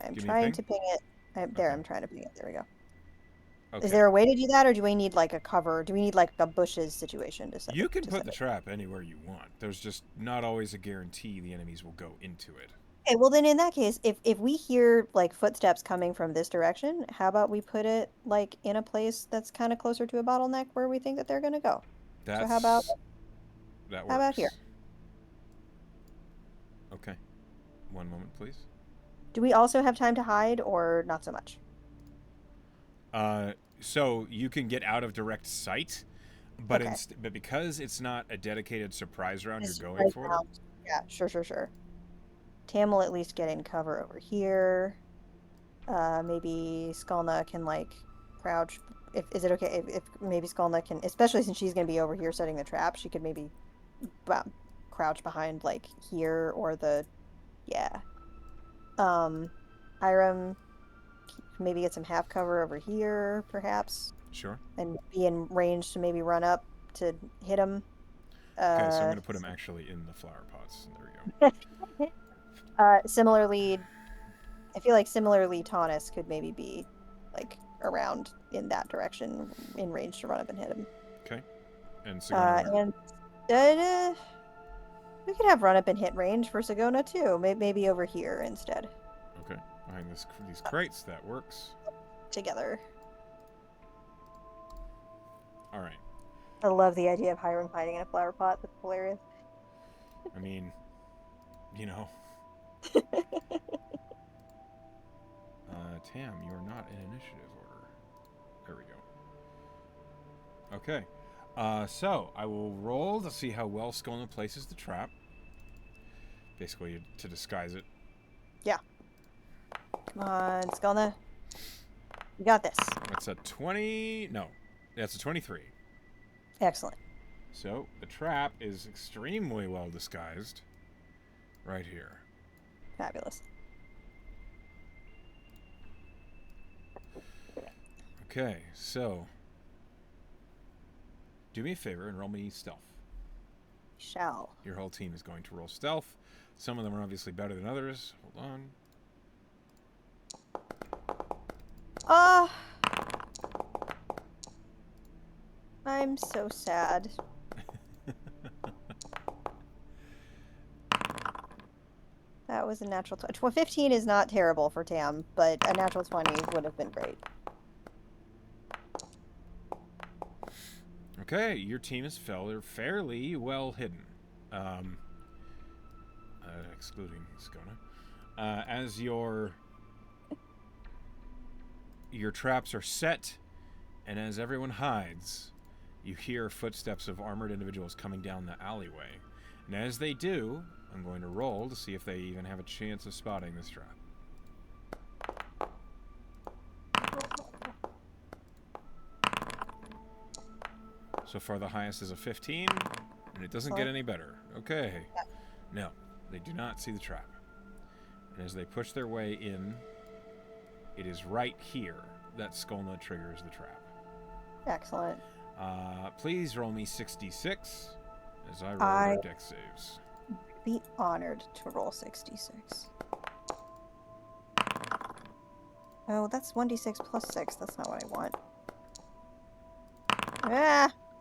I'm Give me a trying thing. to ping it. I'm trying to ping it. There we go. Okay. Is there a way to do that, or do we need, like, a cover? Do we need, like, a bushes situation to set You can to put set the it? trap anywhere you want. There's just not always a guarantee the enemies will go into it. Okay, well then in that case, if we hear, like, footsteps coming from this direction, how about we put it, like, in a place that's kind of closer to a bottleneck where we think that they're gonna go? That's, So how about here? Okay. One moment, please. Do we also have time to hide, or not so much? So you can get out of direct sight, but Okay. but because it's not a dedicated surprise round Just you're going for, round. Yeah, sure. Tam will at least get in cover over here. Maybe Skullna can, like, crouch. Is it okay if maybe Skullna can, especially since she's gonna be over here setting the trap, she could maybe crouch behind, like, here or Hiram maybe get some half cover over here, perhaps. Sure. And be in range to maybe run up to hit him. Okay, so I'm going to put him actually in the flower pots. There we go. Similarly, I feel like similarly, Taunus could maybe be like around in that direction, in range to run up and hit him. Okay. And Sagona where? And we could have run up and hit range for Sagona too. Maybe over here instead. Okay. Behind these crates, that works. Together. All right. I love the idea of Hiram hiding in a flower pot. That's hilarious. I mean, you know. Tam, you are not in initiative order. There we go. Okay. So I will roll to see how well Skolna places the trap. Basically, to disguise it. Yeah. Come on, Skolna. You got this. That's a 20. No, that's a 23. Excellent. So the trap is extremely well disguised. Right here. Fabulous. Okay, so do me a favor and roll me stealth. Shall. Your whole team is going to roll stealth. Some of them are obviously better than others. Hold on. I'm so sad. That was a natural 20. 15 is not terrible for Tam, but a natural 20 would have been great. Okay, your team is fairly well hidden. Excluding Skona. As your traps are set, and as everyone hides, you hear footsteps of armored individuals coming down the alleyway. And as they do, I'm going to roll to see if they even have a chance of spotting this trap. So far, the highest is a 15, and it doesn't get any better. Okay. No, they do not see the trap. And as they push their way in, it is right here that Skolna triggers the trap. Excellent. Please roll me 66 as I roll their dex saves. Be honored to roll 66. Oh, that's 1d6 plus 6. That's not what I want.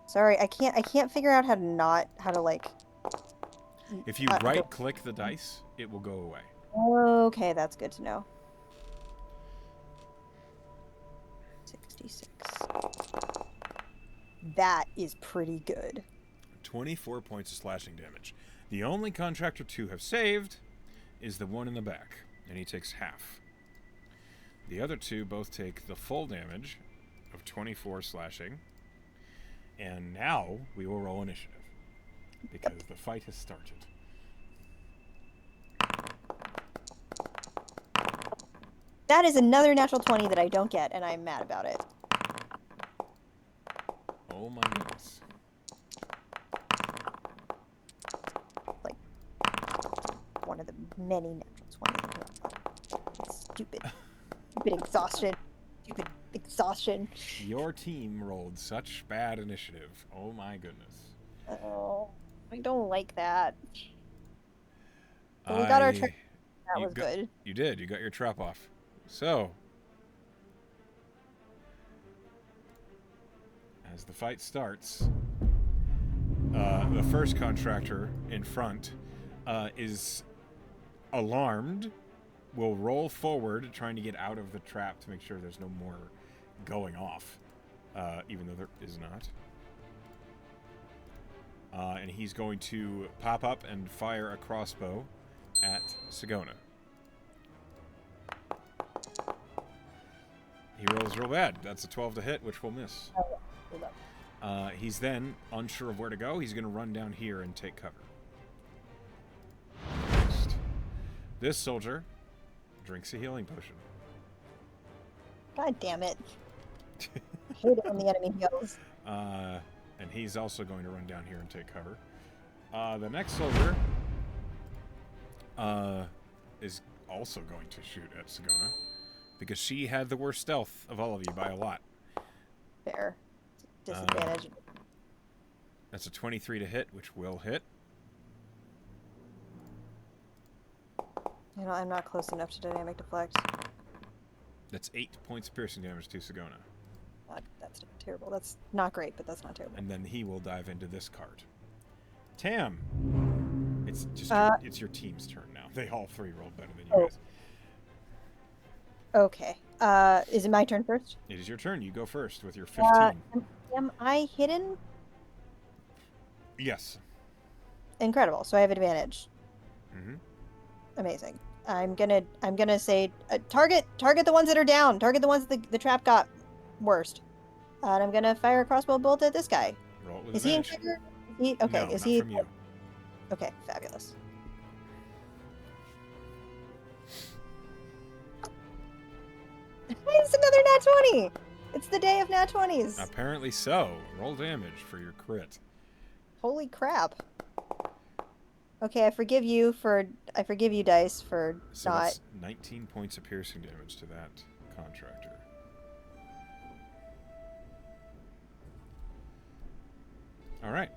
Sorry, I can't figure out how to like. If you right-click the dice, it will go away. Okay, that's good to know. 66. That is pretty good. 24 points of slashing damage. The only contractor to have saved is the one in the back, and he takes half. The other two both take the full damage of 24 slashing. And now we will roll initiative, because the fight has started. That is another natural 20 that I don't get, and I'm mad about it. Oh my goodness. Like, one of the many natural 20s. Stupid. Stupid exhaustion. Stupid exhaustion. Your team rolled such bad initiative. Oh my goodness. Oh, I don't like that. But we got our trap. That was good. You did. You got your trap off. So, as the fight starts, the first contractor in front is alarmed, will roll forward, trying to get out of the trap to make sure there's no more going off, even though there is not. And he's going to pop up and fire a crossbow at Sagona. He rolls real bad. That's a 12 to hit, which will miss. He's then unsure of where to go. He's going to run down here and take cover. Next. This soldier drinks a healing potion. God damn it. I hate it when the enemy heals. And he's also going to run down here and take cover. The next soldier is also going to shoot at Sagona, because she had the worst stealth of all of you by a lot. Fair. Disadvantage. That's a 23 to hit, which will hit. You know, I'm not close enough to dynamic deflect. That's 8 points of piercing damage to Sagona. That's not terrible. That's not great, but that's not terrible. And then he will dive into this cart. Tam! It's just it's your team's turn now. They all three rolled better than you guys. Okay. Is it my turn first? It is your turn. You go first with your 15. Am I hidden? Yes. Incredible. So I have advantage. Mm-hmm. Amazing. I'm gonna say target the ones that are down. Target the ones that the trap got worst. And I'm gonna fire a crossbow bolt at this guy. Roll it with Is he in advantage. trigger? Okay. No, Is not he? from you. Okay. Fabulous. It's another nat 20. It's the day of nat 20s. Apparently so. Roll damage for your crit. Holy crap. Okay, I forgive you, Dice, for So not. that's 19 points of piercing damage to that contractor. All right.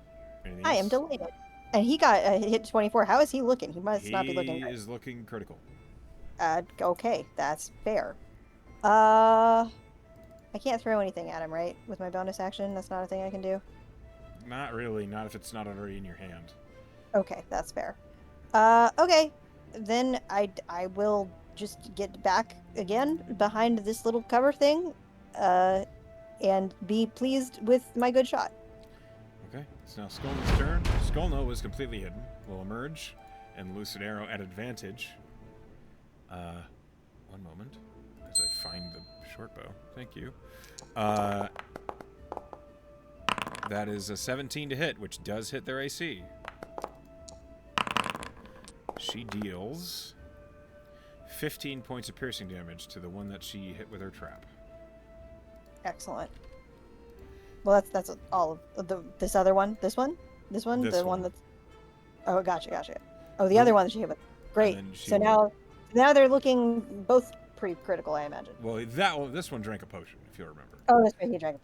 Anything I am else? delighted. And he got a hit 24. How is he looking? He must not be looking He great. is looking critical. Okay, that's fair. I can't throw anything at him, right? With my bonus action, that's not a thing I can do. Not really. Not if it's not already in your hand. Okay, that's fair. Okay, then I will just get back again behind this little cover thing, and be pleased with my good shot. Okay. It's now Skolna's turn. Skolna was completely hidden. Will emerge and Lucid Arrow at advantage. One moment. As I find the short bow. Thank you. That is a 17 to hit, which does hit their AC. She deals 15 points of piercing damage to the one that she hit with her trap. Excellent. Well, that's all of this other one. This one, the one that's. Oh, gotcha. Oh, the other one that she hit with. Great. So now they're looking both pretty critical, I imagine. Well, this one drank a potion, if you'll remember. Oh, that's right. He drank.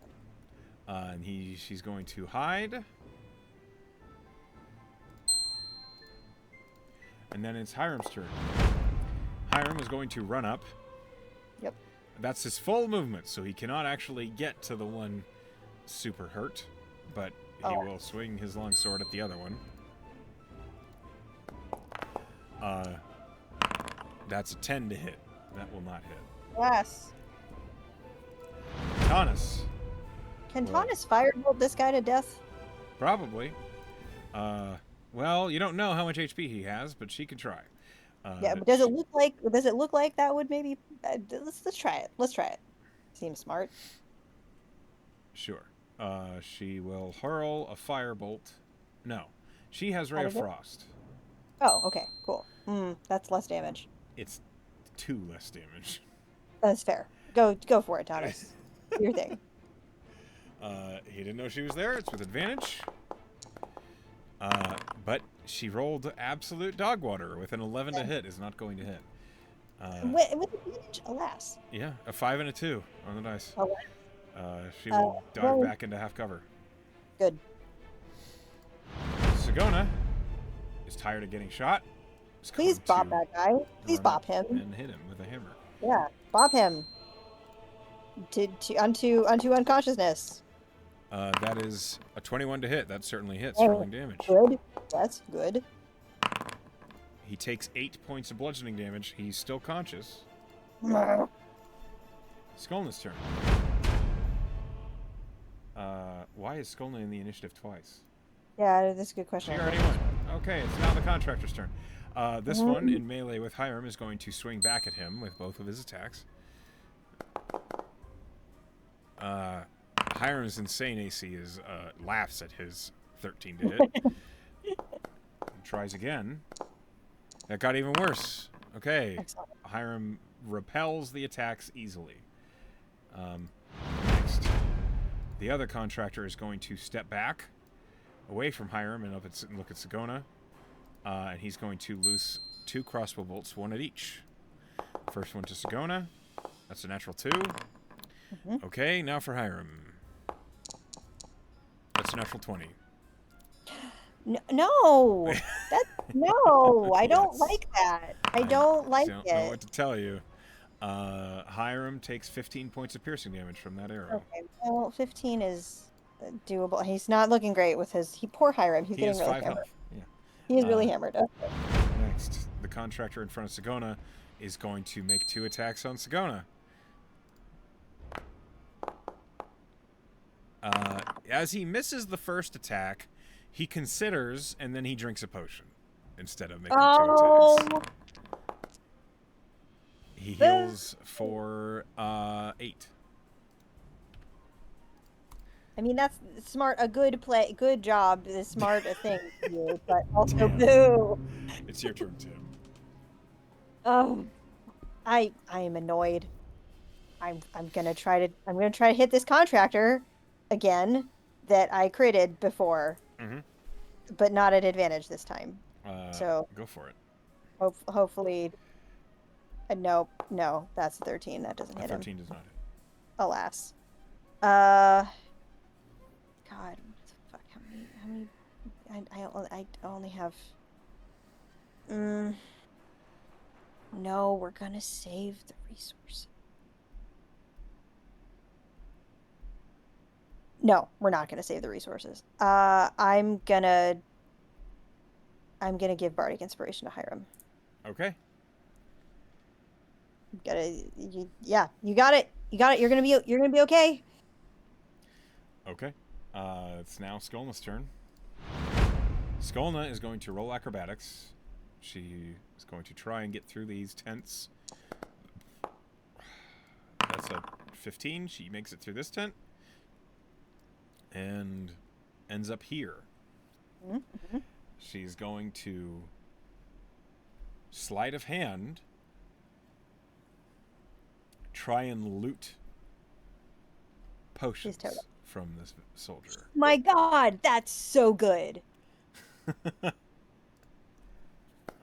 And she's going to hide. And then it's Hiram's turn. Hiram is going to run up. Yep. That's his full movement, so he cannot actually get to the one super hurt, but he will swing his longsword at the other one. That's a 10 to hit. That will not hit. Yes. Tanis. Can Tanis firebolt this guy to death? Probably. Well, you don't know how much HP he has, but she can try. Yeah, but does it look like that would maybe let's try it. Let's try it. Seems smart. Sure. She will hurl a firebolt. No. She has Ray of Frost. Oh, okay, cool. That's less damage. It's 2 less damage. That's fair. Go for it, Tanis. Do your thing. He didn't know she was there. It's with advantage. But she rolled absolute dog water with an 11 to hit. Is not going to hit. With advantage, alas. Yeah, a 5 and a 2 on the dice. Oh, She will dive back into half cover. Good. Sagona is tired of getting shot. Please bop that guy. Please bop him. And hit him with a hammer. Yeah, bop him. Unto unconsciousness. That is a 21 to hit. That certainly hits, rolling damage. Good. That's good. He takes 8 points of bludgeoning damage. He's still conscious. Skolna's turn. Why is Skolna in the initiative twice? Yeah, that's a good question. She already went. Okay, it's now the contractor's turn. This one, in melee with Hiram, is going to swing back at him with both of his attacks. Hiram's insane AC laughs at his 13 to hit. Tries again. That got even worse. Okay. Excellent. Hiram repels the attacks easily. Next. The other contractor is going to step back away from Hiram and look at Sagona. And he's going to loose 2 crossbow bolts, 1 at each. First one to Sagona. That's a natural 2. Okay, now for Hiram. That's a natural 20. No, that's no. I don't Yes. like that. I I don't like don't know it. what to tell you. Hiram takes 15 points of piercing damage from that arrow. Okay, well, 15 is doable. He's not looking great with poor Hiram. He's He getting has really 5 hammered. health. Yeah. He is really Uh, hammered. Okay. Next, the contractor in front of Sagona is going to make 2 attacks on Sagona. As he misses the first attack, he considers and then he drinks a potion instead of making 2 Oh, attacks. He the- heals for 8. I mean, that's smart. A good play. Good job. The smart thing to do, but also Damn. boo. It's your turn, Tim. Oh, I am annoyed. I'm gonna try to hit this contractor again that I critted before, Mm-hmm. but not at advantage this time. So Go for it. hopefully, no, that's a 13. That doesn't A hit him. 13 does not hit. Alas. God, what the fuck? How many? I only have. No, we're gonna save the resource. No, we're not gonna save the resources. I'm gonna give Bardic Inspiration to Hiram. Okay. Yeah, you got it. You got it. You're gonna be okay. Okay. It's now Skolna's turn. Skolna is going to roll acrobatics. She is going to try and get through these tents. That's a 15. She makes it through this tent. And ends up here. Mm-hmm. She's going to sleight of hand try and loot potions from this soldier. My God, that's so good.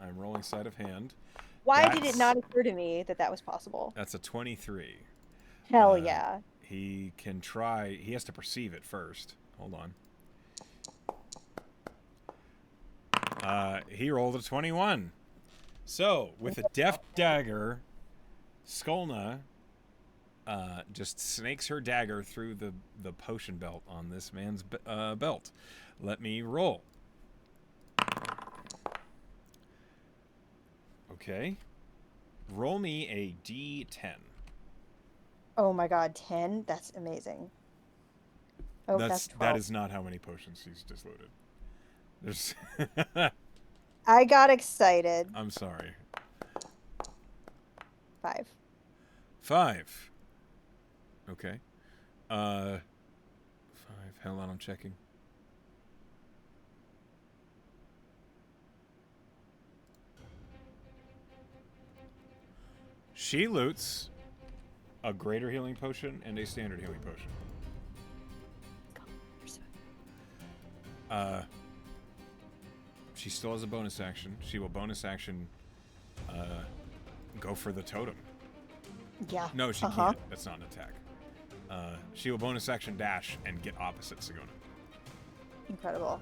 I'm rolling sleight of hand. Why did it not occur to me that that was possible? That's a 23. Hell yeah. He can try. He has to perceive it first. Hold on. He rolled a 21. So, with a deft dagger, Skolna just snakes her dagger through the potion belt on this man's belt. Let me roll. Okay. Roll me a D10. Oh my God, 10? That's amazing. Oh, that's 12. That is not how many potions he's just loaded. There's I got excited. I'm sorry. 5. 5. Okay. 5. Hold on, I'm checking. She loots a greater healing potion and a standard healing potion. She still has a bonus action. She will bonus action go for the totem. Yeah. No, she can't. That's not an attack. She will bonus action dash and get opposite Sagona. Incredible.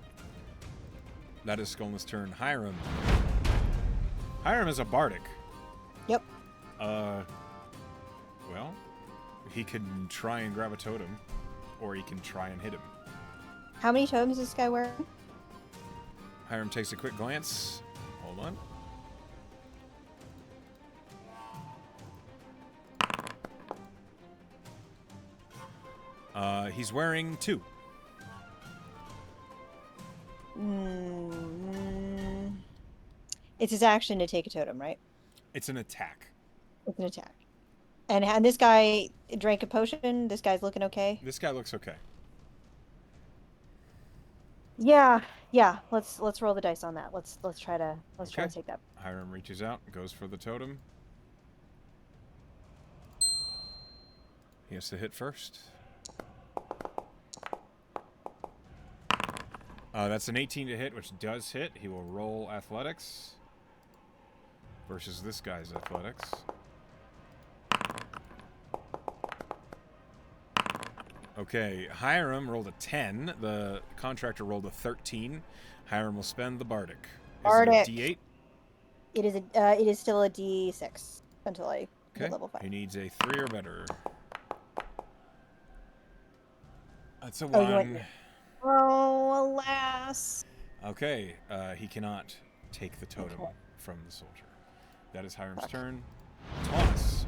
That is Skolna's turn. Hiram. Hiram is a bardic. Yep. Well, he can try and grab a totem, or he can try and hit him. How many totems is this guy wearing? Hiram takes a quick glance. Hold on. He's wearing 2. It's his action to take a totem, right? It's an attack. It's an attack. And this guy drank a potion. This guy's looking okay. This guy looks okay. Yeah. Let's roll the dice on that. Let's try to take that. Hiram reaches out, goes for the totem. He has to hit first. That's an 18 to hit, which does hit. He will roll athletics versus this guy's athletics. Okay, Hiram rolled a 10. The contractor rolled a 13. Hiram will spend the Bardic. Bardic. Is it a D8? It is still a D6 until I hit Okay. level 5. He needs a 3 or better. That's a Oh, you 1. went. Oh, alas. Okay, he cannot take the totem Okay. from the soldier. That is Hiram's Fuck. turn. Taunus.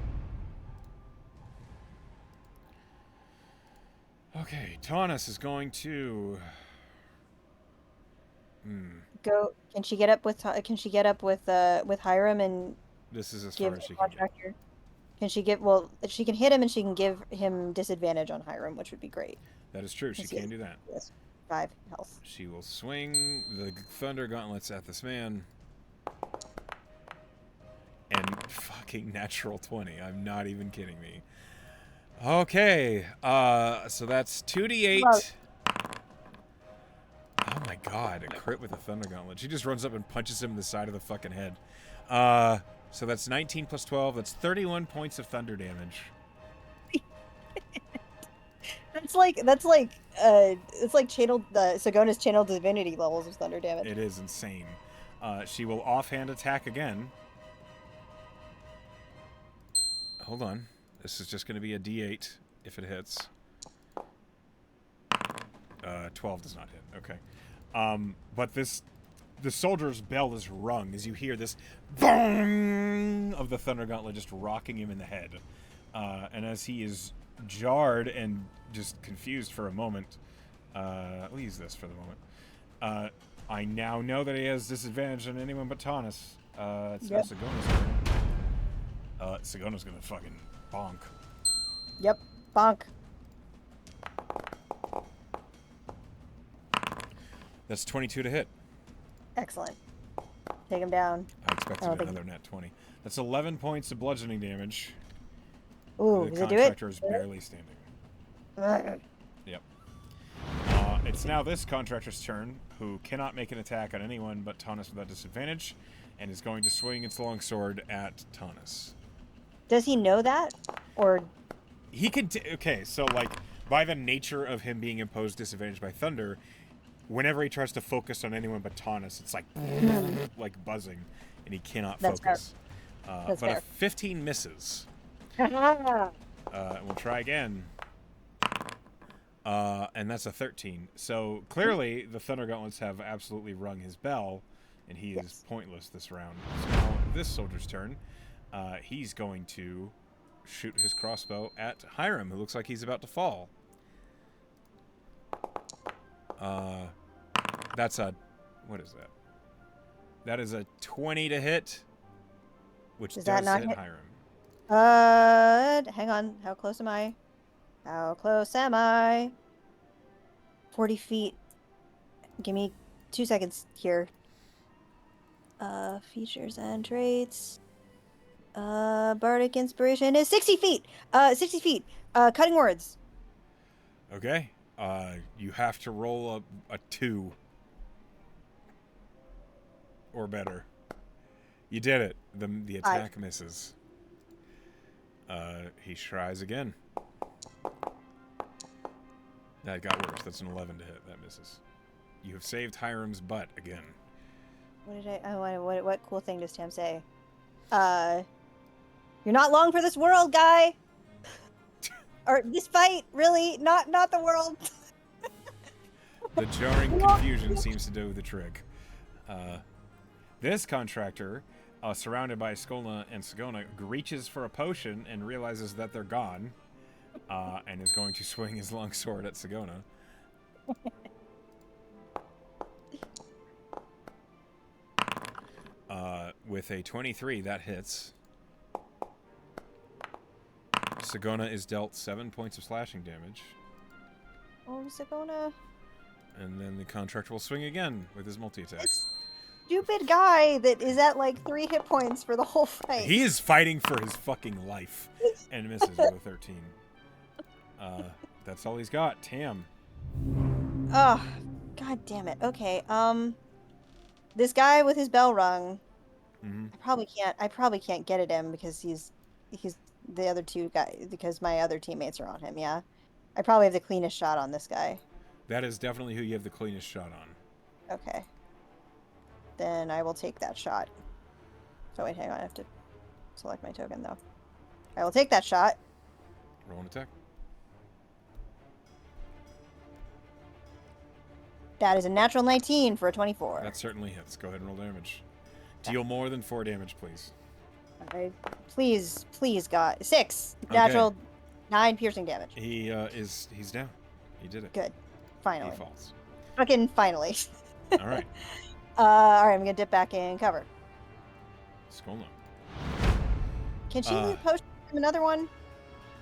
Okay, Taunus is going to. Go. Can she get up with? Can she get up with Hiram and This is as give far as the she can get. contractor? Can she get? Well, she can hit him and she can give him disadvantage on Hiram, which would be great. That is true. She Because he can has- do that. he has 5 health. She will swing the thunder gauntlets at this man. And fucking natural 20. I'm not even kidding me. Okay, so that's 2d8. Love. Oh my god, a crit with a thunder gauntlet. She just runs up and punches him in the side of the fucking head. So that's 19 plus 12. That's 31 points of thunder damage. It's like channeled Sagona's channel divinity levels of thunder damage. It is insane. She will offhand attack again. Hold on. This is just going to be a D8 if it hits. 12 does not hit. Okay. But the soldier's bell is rung as you hear this bong of the thunder gauntlet just rocking him in the head. And as he is jarred and just confused for a moment, we'll use this for the moment. I now know that he has disadvantage on anyone but Taunus. It's now Yep. Sagona's turn. Sagona's gonna fucking bonk. Yep. Bonk. That's 22 to hit. Excellent. Take him down. I expected I don't think- another net 20. That's 11 points of bludgeoning damage. Ooh, The does it do it? contractor is barely standing. Ugh. Yep. It's now this contractor's turn, who cannot make an attack on anyone but Taunus without disadvantage, and is going to swing its longsword at Taunus. Does he know that? Or He can. Okay, so like by the nature of him being imposed disadvantage by thunder, whenever he tries to focus on anyone but Taunus, it's like buzzing, and he cannot That's fair. focus. That's but fair. a 15 misses. Ah. We'll try again. And that's a 13. So clearly, the Thunder Gauntlets have absolutely rung his bell, and he is pointless this round. So now this soldier's turn. He's going to shoot his crossbow at Hiram, who looks like he's about to fall. That's a... What is that? That is a 20 to hit, which Does does that not hit hit? Hiram. Hang on. How close am I? How close am I? 40 feet. Give me 2 seconds here. Features and traits. Bardic Inspiration is 60 feet! 60 feet! Cutting words. Okay. You have to roll a 2. Or better. You did it. The attack misses. He tries again. That got worse. That's an 11 to hit. That misses. You have saved Hiram's butt again. What did what cool thing does Tam say? You're not long for this world, guy! Or this fight, really, not the world. The jarring confusion seems to do the trick. This contractor, surrounded by Skolna and Sagona, reaches for a potion and realizes that they're gone, and is going to swing his longsword at Sagona. With a 23, that hits. Sagona is dealt 7 points of slashing damage. Oh, Sagona. And then the contractor will swing again with his multi-attack. This stupid guy that is at like 3 hit points for the whole fight. He is fighting for his fucking life and misses with a 13. That's all he's got. Tam. Oh, god damn it. Okay, this guy with his bell rung. Mm-hmm. I probably can't get at him because he's the other two guys, because my other teammates are on him, yeah. I probably have the cleanest shot on this guy. That is definitely who you have the cleanest shot on. Okay. Then I will take that shot. So wait, hang on. I have to select my token, though. I will take that shot. Roll an attack. That is a natural 19 for a 24. That certainly hits. Go ahead and roll damage. Deal more than 4 damage, please. Alright. Please, God. 6. Okay. Natural 9 piercing damage. He's down. He did it. Good. Finally. He falls. Fucking finally. All right. Alright, I'm gonna dip back in cover. Skolna. Can she leave potion from another one?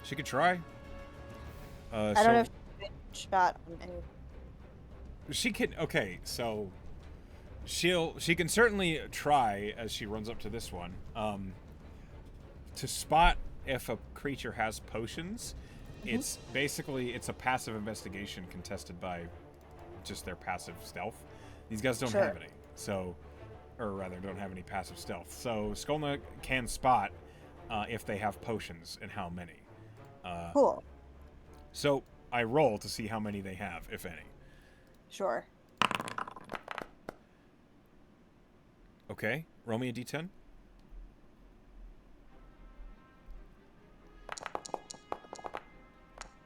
She could try. I don't know if she shot on any. She can. Okay, so she can certainly try as she runs up to this one to spot if a creature has potions. Mm-hmm. It's basically a passive investigation contested by just their passive stealth. These guys don't have any, so, or rather, don't have any passive stealth. So Skolna can spot if they have potions and how many. Cool. So I roll to see how many they have, if any. Sure. Okay, roll me a d10.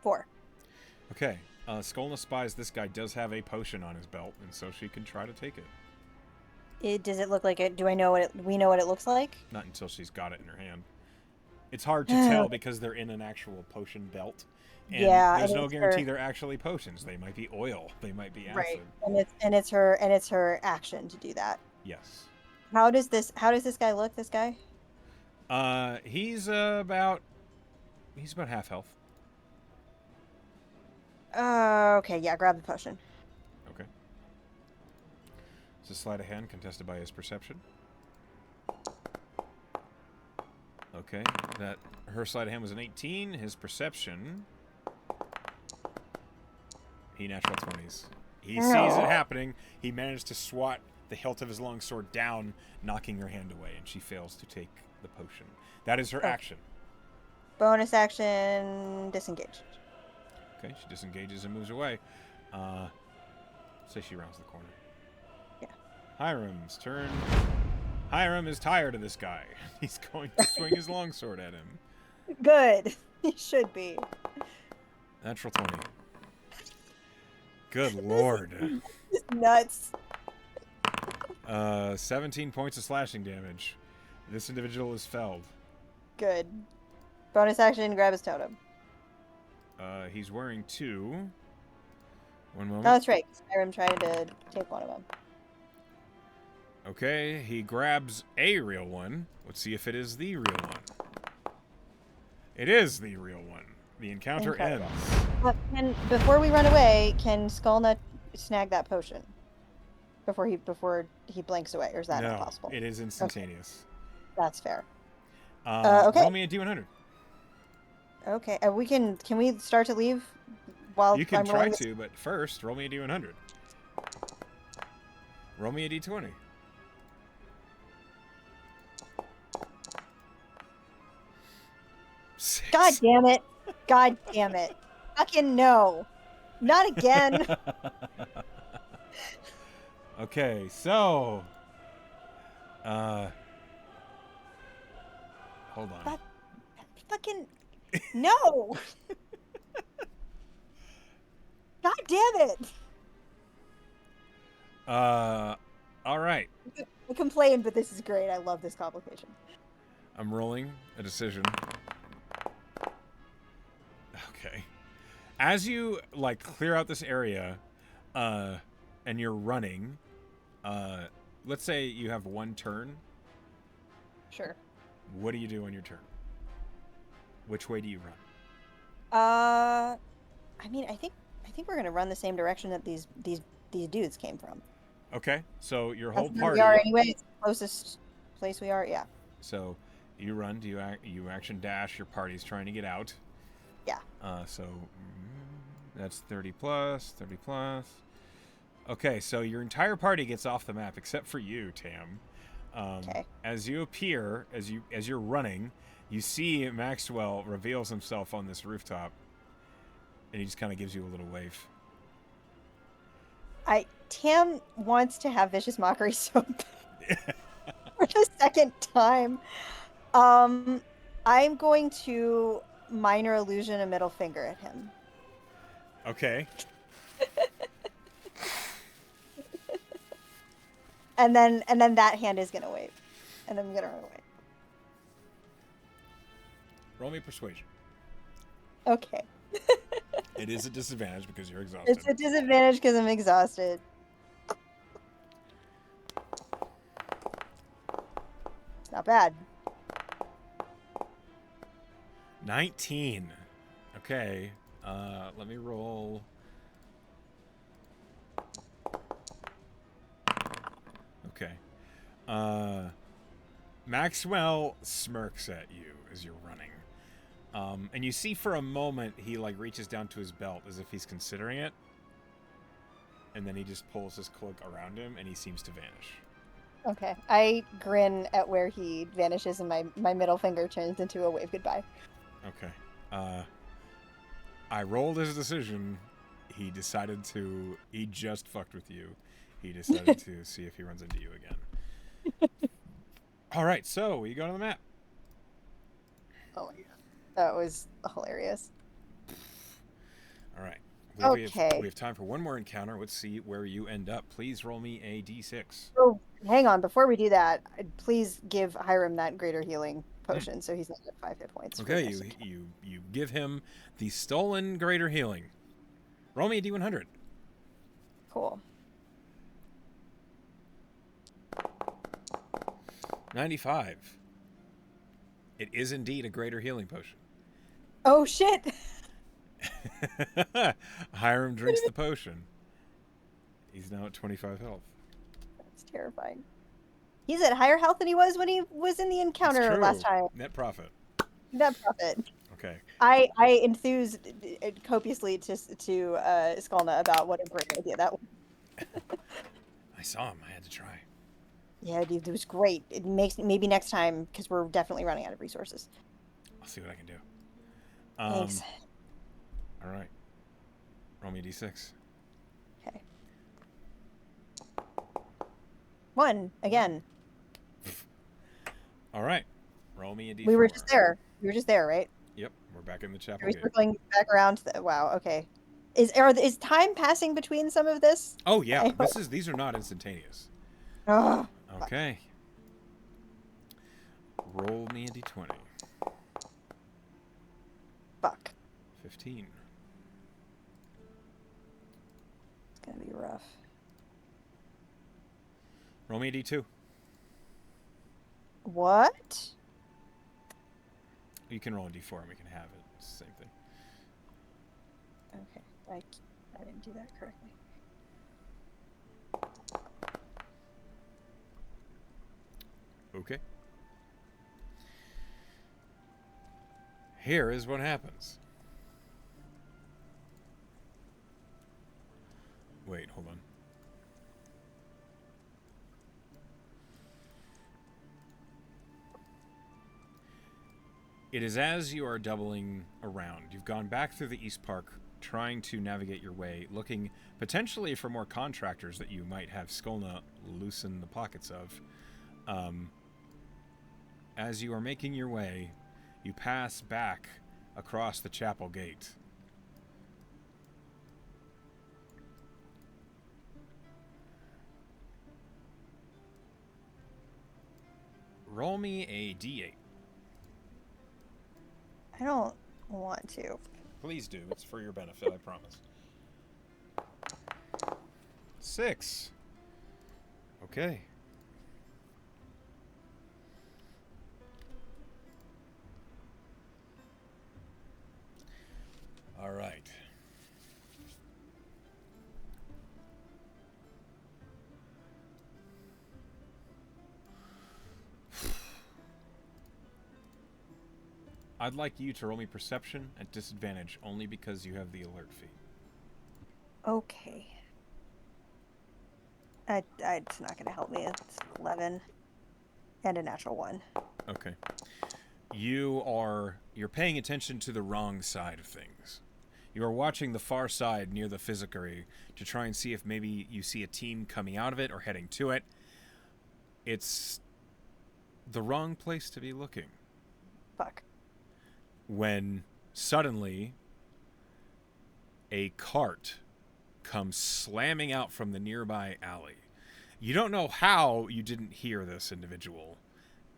Four. Okay, Skolna spies this guy does have a potion on his belt, and so she can try to take it. Does it look like it? Do I know what it? We know what it looks like. Not until she's got it in her hand. It's hard to tell because they're in an actual potion belt. And there's no guarantee they're actually potions. They might be oil. They might be acid. Right. And it's her action to do that. Yes. How does this guy look? This guy? He's about half health. Okay, yeah, grab the potion. Okay. It's a sleight of hand contested by his perception. Okay, her sleight of hand was an 18. His perception, he natural 20s. He sees it happening. He managed to swat the hilt of his longsword down, knocking her hand away, and she fails to take the potion. That is her action. Bonus action, disengage. Okay, she disengages and moves away. Say she rounds the corner. Yeah. Hiram's turn. Hiram is tired of this guy. He's going to swing his longsword at him. Good. He should be. Natural 20. Good lord. Nuts. 17 points of slashing damage. This individual is felled. Good. Bonus action, grab his totem. He's wearing 2. One moment. Oh, that's right. I'm trying to take one of them. Okay, he grabs a real one. Let's see if it is the real one. It is the real one. The encounter ends. And before we run away, can Skolna snag that potion? Before he blinks away, or is that not possible? It is instantaneous. Okay. That's fair. Okay. Roll me a D100. Okay, can we start to leave while you can I'm try to, but first roll me a D100. Roll me a D20. Six. God damn it! God damn it! Fucking no! Not again! Okay, so hold on. Fucking no! God damn it! All right. I complain, but this is great. I love this complication. I'm rolling a decision. Okay. As you clear out this area, and you're running, let's say you have one turn. Sure. What do you do on your turn? Which way do you run? I mean, I think we're gonna run the same direction that these dudes came from. Okay, so your That's whole where party. we are anyway. It's the closest place we are. Yeah. So you run. Do you action dash? Your party's trying to get out. Yeah. So that's 30 plus. Okay, so your entire party gets off the map except for you, Tam. Okay. As you appear, as you're running, you see Maxwell reveals himself on this rooftop. And he just kind of gives you a little wave. Tam wants to have vicious mockery so bad for the second time. I'm going to minor illusion a middle finger at him. Okay. And then that hand is gonna wave. And then I'm gonna run away. Roll me persuasion. Okay. It is a disadvantage because you're exhausted. It's a disadvantage because I'm exhausted. It's not bad. 19. Okay. Let me roll. Okay. Maxwell smirks at you as you're running. And you see for a moment he like reaches down to his belt as if he's considering it. And then he just pulls his cloak around him and he seems to vanish. Okay. I grin at where he vanishes and my middle finger turns into a wave goodbye. Okay. I rolled his decision. He decided to... He just fucked with you. He decided to see if he runs into you again. All right, so you go to the map. Oh my god. That was hilarious. All right. Okay. We have time for one more encounter. Let's see where you end up. Please roll me a d6. Oh, hang on. Before we do that, please give Hiram that greater healing potion so he's not at 5 hit points. Okay, you give him the stolen greater healing. Roll me a d100. Cool. 95. It is indeed a greater healing potion. Oh, shit! Hiram drinks the potion. He's now at 25 health. That's terrifying. He's at higher health than he was when he was in the encounter last time. Net profit. Net profit. Okay. I enthused copiously to Skalna about what a great idea that was. I saw him. I had to try. Yeah, dude, it was great. It makes maybe next time because we're definitely running out of resources. I'll see what I can do. Thanks. All right. Roll me a d6. Okay. 1 again. All right. Roll me a d4. We were just there. We were just there, right? Yep. We're back in the chapel. Are we circling back around? Wow. Okay. Is time passing between some of this? Oh yeah. These are not instantaneous. Oh. Okay. Roll me a d20. Fuck. 15. It's gonna be rough. Roll me a d2. What? You can roll a d4 and we can have it. It's the same thing. Okay. I didn't do that correctly. Okay. Here is what happens. Wait, hold on. It is as you are doubling around. You've gone back through the East Park, trying to navigate your way, looking potentially for more contractors that you might have Skolna loosen the pockets of. As you are making your way, you pass back across the chapel gate. Roll me a d8. I don't want to. Please do. It's for your benefit, I promise. 6. Okay. All right. I'd like you to roll me perception at disadvantage only because you have the alert feat. Okay. It's not going to help me. It's 11 and a natural 1. Okay. You're paying attention to the wrong side of things. You are watching the far side near the Physicary to try and see if maybe you see a team coming out of it or heading to it. It's the wrong place to be looking. Fuck. When suddenly a cart comes slamming out from the nearby alley. You don't know how you didn't hear this individual,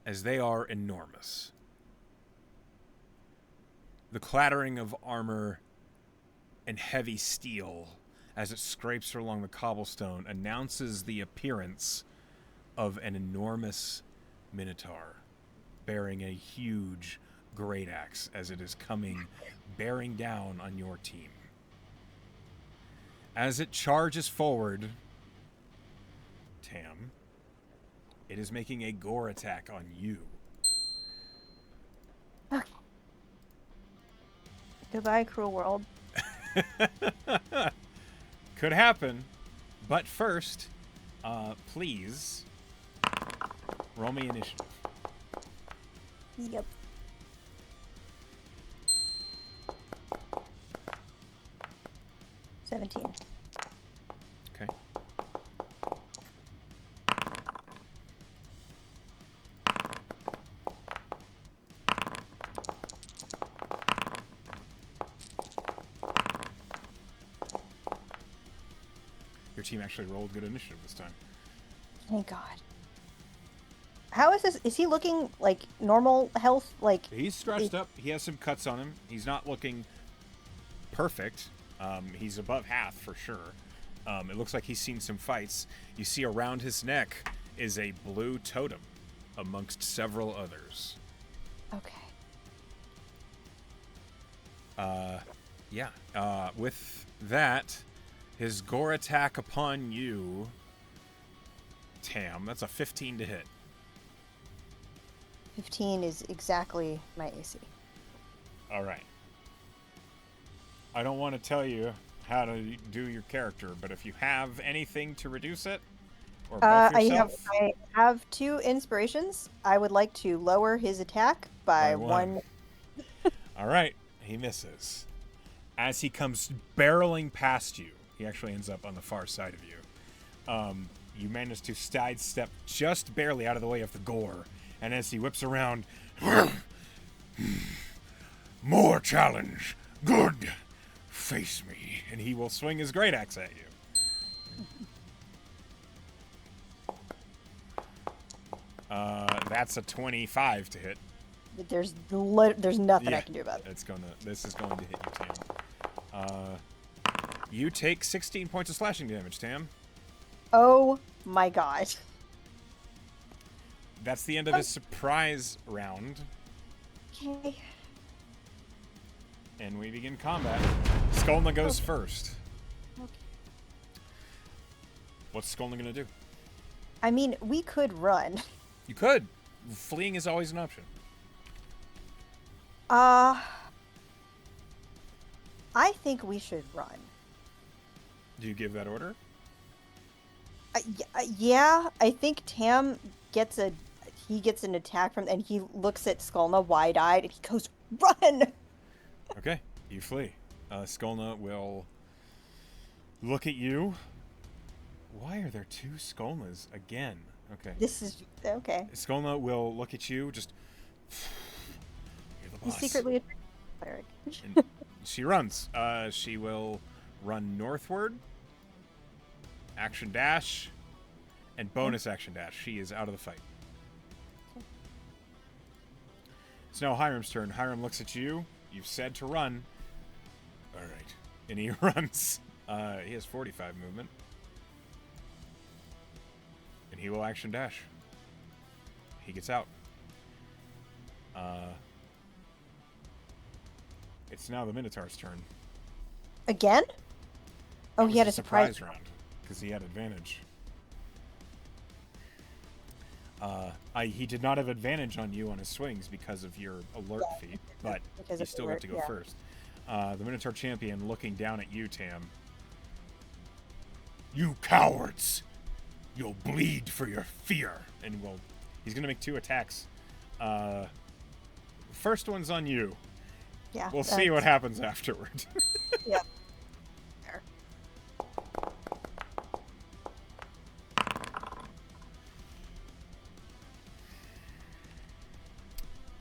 as they are enormous. The clattering of armor and heavy steel as it scrapes along the cobblestone announces the appearance of an enormous minotaur bearing a huge great axe as it is coming bearing down on your team. As it charges forward, Tam, it is making a gore attack on you. Okay. Goodbye, cruel world. Could happen, but first, please roll me initiative. Yep. $17. Okay. Your team actually rolled good initiative this time. Thank God. How is this? Is he looking like normal health? Like He's scratched up. He has some cuts on him. He's not looking perfect. He's above half for sure. It looks like he's seen some fights. You see around his neck is a blue totem amongst several others. Okay. Yeah. With that, his gore attack upon you, Tam, that's a 15 to hit. 15 is exactly my AC. All right. I don't want to tell you how to do your character, but if you have anything to reduce it or buff yourself, I have 2 inspirations. I would like to lower his attack by 1. All right, he misses. As he comes barreling past you, he actually ends up on the far side of you. You manage to sidestep just barely out of the way of the gore, and as he whips around, more challenge, good. Face me, and he will swing his great axe at you. That's a 25 to hit. There's nothing I can do about it. This is going to hit you, Tam. You take 16 points of slashing damage, Tam. Oh my God. That's the end of his surprise round, Okay. and we begin combat. Skolna goes first. Okay. What's Skolna gonna do? I mean, we could run. You could. Fleeing is always an option. I think we should run. Do you give that order? Yeah, I think Tam gets an attack from, and he looks at Skolna wide-eyed, and he goes, "Run!" Okay, you flee. Skolna will look at you. Why are there 2 Skolnas again? Okay. This is okay. Skolna will look at you, just... You're the He's boss. secretly a cleric. And she runs. She will run northward, action dash, and bonus action dash. She is out of the fight. It's now Hiram's turn. Hiram looks at you. You've said to run. All right. And he runs. He has 45 movement. And he will action dash. He gets out. It's now the Minotaur's turn. Again? Oh, That he had a was surprise. round because he had advantage. He did not have advantage on you on his swings because of your alert feat, but because you of still alert, got to go yeah. first. The Minotaur champion looking down at you, Tam. You cowards! You'll bleed for your fear. And he's going to make 2 attacks. First one's on you. Yeah. We'll see what happens afterward. Yep. There.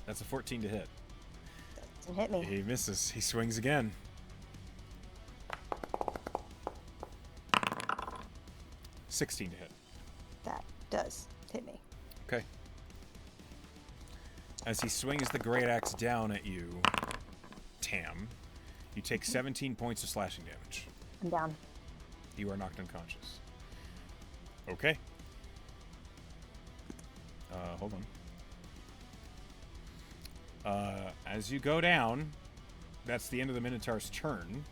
That's a 14 to hit. Doesn't hit me. He misses. He swings again. $16 to hit. That does hit me. Okay. As he swings the great axe down at you, Tam, you take 17 points of slashing damage. I'm down. You are knocked unconscious. Okay. Hold on. As you go down, that's the end of the Minotaur's turn.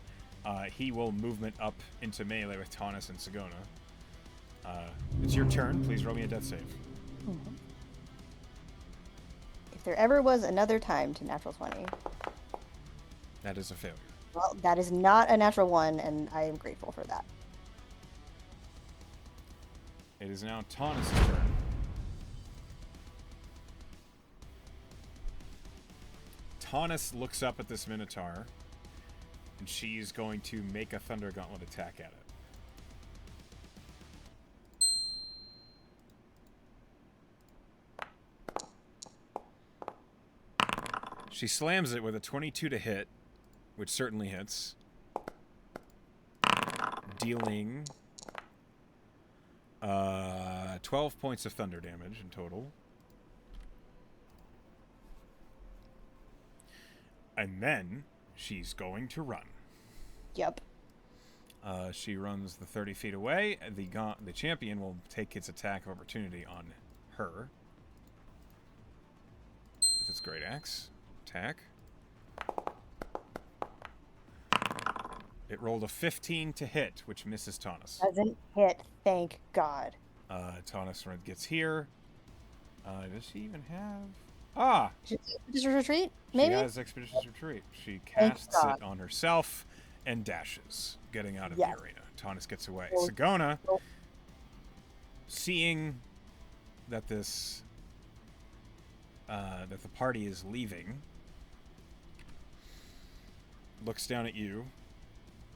He will movement up into melee with Taunus and Sagona. It's your turn. Please roll me a death save. Mm-hmm. If there ever was another time to natural 20, That is a failure. well, that is not a natural 1, and I am grateful for that. It is now Taunus' turn. Taunus looks up at this Minotaur, and she's going to make a Thunder Gauntlet attack at it. She slams it with a 22 to hit, which certainly hits, dealing 12 points of thunder damage in total. And then she's going to run. Yep. She runs the 30 feet away. The champion will take its attack of opportunity on her with its great axe. Attack. It rolled a 15 to hit, which misses Taunus. Doesn't hit, thank God. Taunus gets here. Does she even have... Just retreat, maybe? She has Expeditious Retreat. She casts it on herself and dashes, getting out of the arena. Taunus gets away. Sagona, seeing that this... that the party is leaving, looks down at you.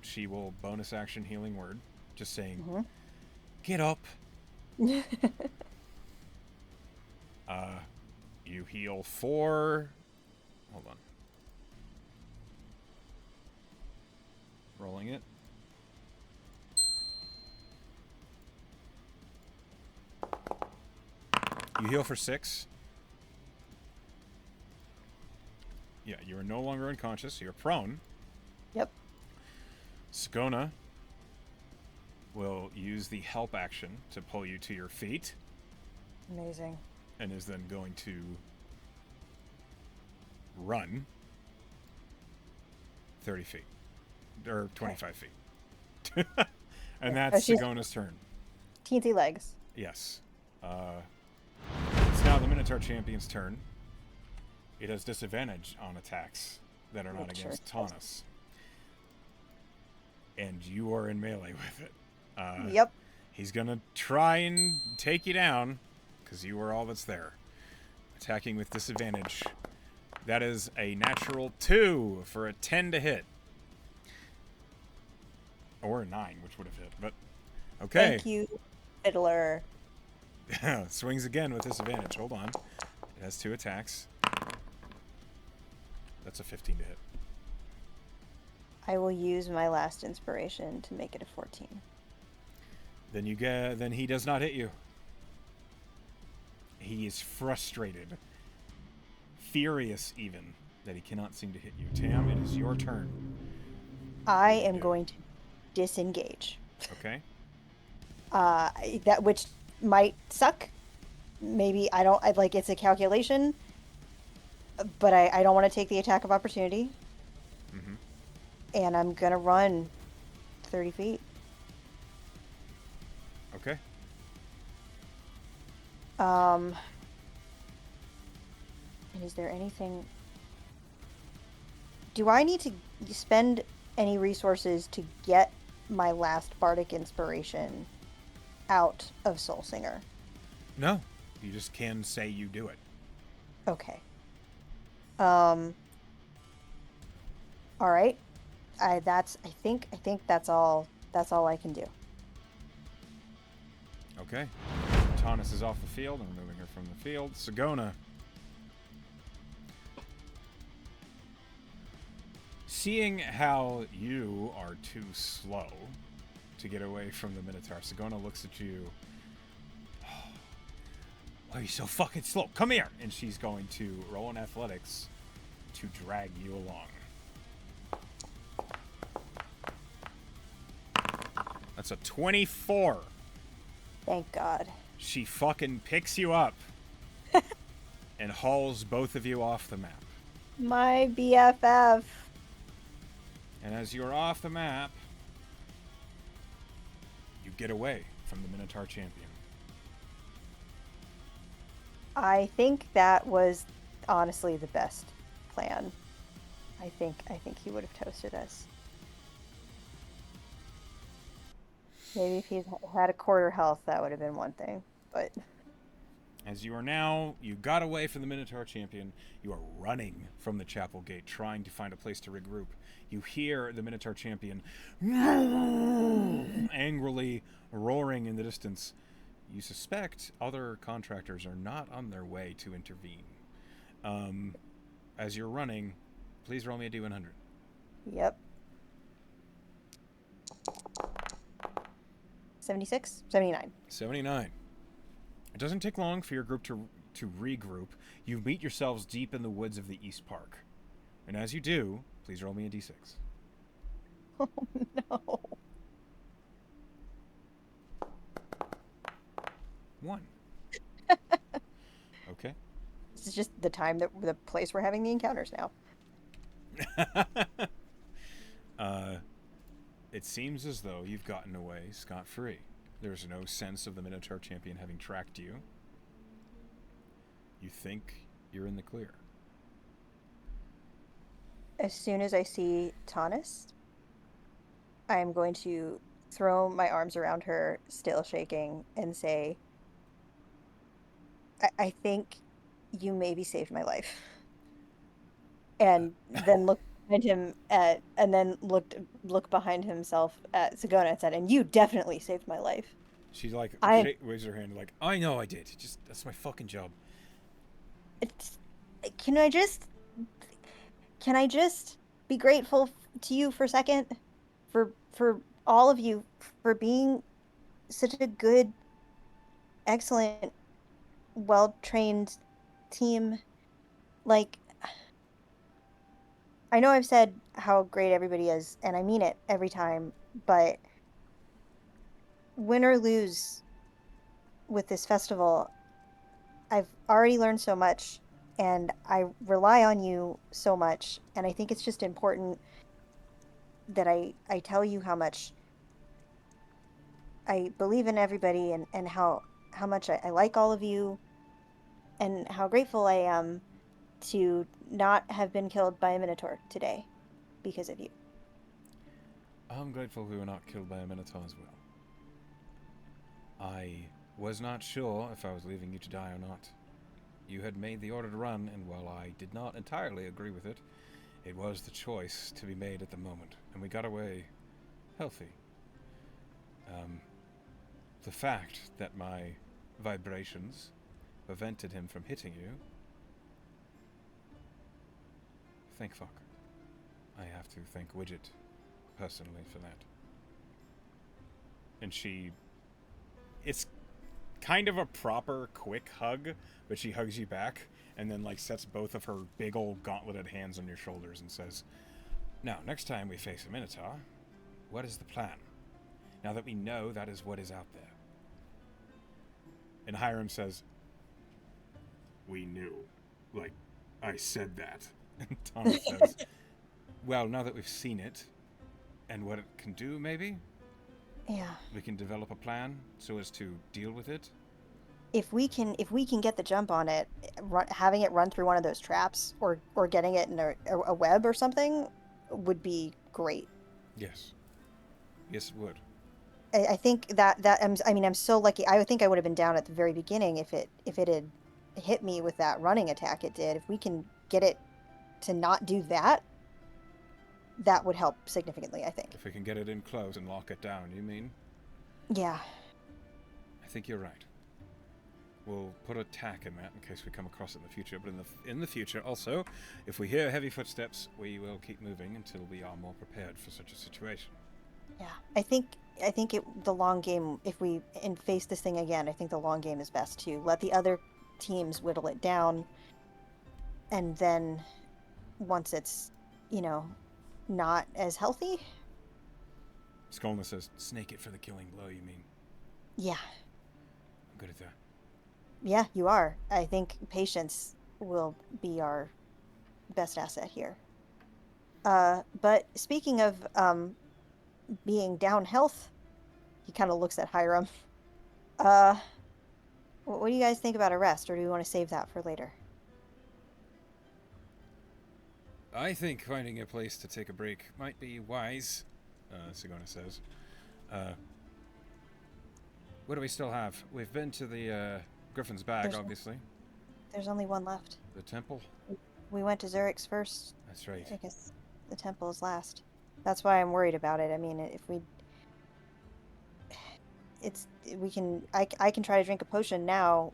She will bonus action Healing Word, just saying, get up. You heal 4. Hold on. Rolling it. You heal for 6. Yeah, you are no longer unconscious. You're prone. Yep. Sagona will use the help action to pull you to your feet. Amazing. And is then going to run 30 feet. Or 25 feet. And that's Sagona's turn. Teensy legs. Yes. It's now the Minotaur champion's turn. It has disadvantage on attacks that are not against Taunus. And you are in melee with it. Yep. He's going to try and take you down, because you are all that's there. Attacking with disadvantage. That is a natural 2 for a 10 to hit. Or a 9, which would have hit. But, okay. Thank you, Fiddler. Swings again with disadvantage. Hold on. It has 2 attacks. That's a 15 to hit. I will use my last inspiration to make it a 14. Then he does not hit you. He is frustrated. Furious even that he cannot seem to hit you. Tam, it is your turn. I am going to disengage. Okay. That which might suck. Maybe it's a calculation. But I don't want to take the attack of opportunity. Mm-hmm. And I'm going to run 30 feet. Okay. And is there anything... Do I need to spend any resources to get my last bardic inspiration out of Soul Singer? No. You just can say you do it. Okay. All right. I think that's all I can do. Okay. Tanis is off the field. I'm removing her from the field. Sagona. Seeing how you are too slow to get away from the Minotaur, Sagona looks at you. Why are you so fucking slow? Come here! And she's going to roll in athletics to drag you along. That's a 24. Thank God. She fucking picks you up and hauls both of you off the map. My BFF. And as you're off the map, you get away from the Minotaur champion. I think that was honestly the best plan. I think he would have toasted us. Maybe if he had a quarter health, that would have been one thing. But as you are now, you got away from the Minotaur champion. You are running from the chapel gate, trying to find a place to regroup. You hear the Minotaur champion angrily roaring in the distance. You suspect other contractors are not on their way to intervene. As you're running, please roll me a D100. Yep. 76? 79. 79. It doesn't take long for your group to regroup. You meet yourselves deep in the woods of the East Park. And as you do, please roll me a D6. Oh, no. 1. Okay. This is just the time that the place we're having the encounters now. It seems as though you've gotten away scot-free. There's no sense of the Minotaur champion having tracked you. You think you're in the clear. As soon as I see Tanis, I'm going to throw my arms around her, still shaking, and say, I think you maybe saved my life. And then look behind him and then look behind himself at Sagona and said, and you definitely saved my life. She like waves her hand like, I know I did. That's my fucking job. Can I just be grateful to you for a second? For all of you, for being such a good, excellent, well-trained team. Like, I know I've said how great everybody is, and I mean it every time, but win or lose with this festival, I've already learned so much, and I rely on you so much, and I think it's just important that I tell you how much I believe in everybody and how much I like all of you, and how grateful I am to not have been killed by a Minotaur today because of you. I'm grateful we were not killed by a Minotaur as well. I was not sure if I was leaving you to die or not. You had made the order to run, and while I did not entirely agree with it, it was the choice to be made at the moment, and we got away healthy. The fact that my vibrations prevented him from hitting you, thank fuck. I have to thank Widget personally for that. And it's kind of a proper quick hug, but she hugs you back and then like sets both of her big old gauntleted hands on your shoulders and says, now, next time we face a Minotaur, what is the plan? Now that we know that is what is out there. And Hiram says, we knew. Like, I said that. And Tom says, well, now that we've seen it and what it can do, maybe? Yeah. We can develop a plan so as to deal with it. If we can get the jump on it, having it run through one of those traps or getting it in a web or something would be great. Yes. Yes, it would. I think that I'm so lucky. I would think I would have been down at the very beginning if it had hit me with that running attack it did. If we can get it to not do that, that would help significantly, I think. If we can get it in close and lock it down, you mean? Yeah. I think you're right. We'll put a tack in that in case we come across it in the future. But in the future, also, if we hear heavy footsteps, we will keep moving until we are more prepared for such a situation. Yeah. I think the long game, if we face this thing again, I think the long game is best to let the other teams whittle it down, and then once it's, not as healthy. Skolna says, snake it for the killing blow, you mean? Yeah. I'm good at that. Yeah, you are. I think patience will be our best asset here. But speaking of being down health, he kind of looks at Hiram. What do you guys think about a rest, or do we want to save that for later? I think finding a place to take a break might be wise, Sigona says. What do we still have? We've been to the Griffin's Bag, obviously. There's only one left. The temple? We went to Zurich's first. That's right. I guess the temple is last. That's why I'm worried about it. I mean, I can try to drink a potion now,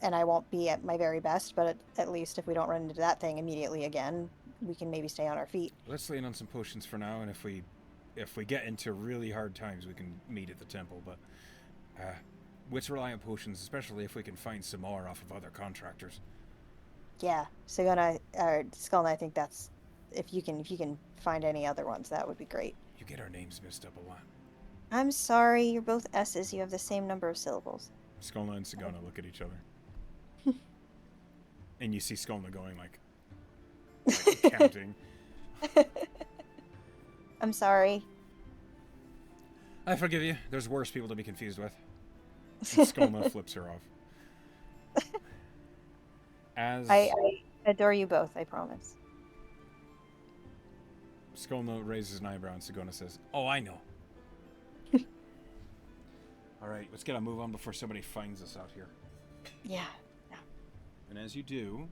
and I won't be at my very best, but at least if we don't run into that thing immediately again, we can maybe stay on our feet. Let's lean on some potions for now, and if we get into really hard times, we can meet at the temple, but let's rely on potions, especially if we can find some more off of other contractors. Yeah, Skull, and I think that's if you can find any other ones, that would be great. You get our names mixed up a lot. I'm sorry, you're both S's. You have the same number of syllables. Skolna and Sigona look at each other. And you see Skolna going like counting. I'm sorry. I forgive you. There's worse people to be confused with. And Skolna flips her off. I adore you both, I promise. Skolna raises an eyebrow and Sigona says, "Oh, I know." All right, let's get a move on before somebody finds us out here. Yeah. And as you do,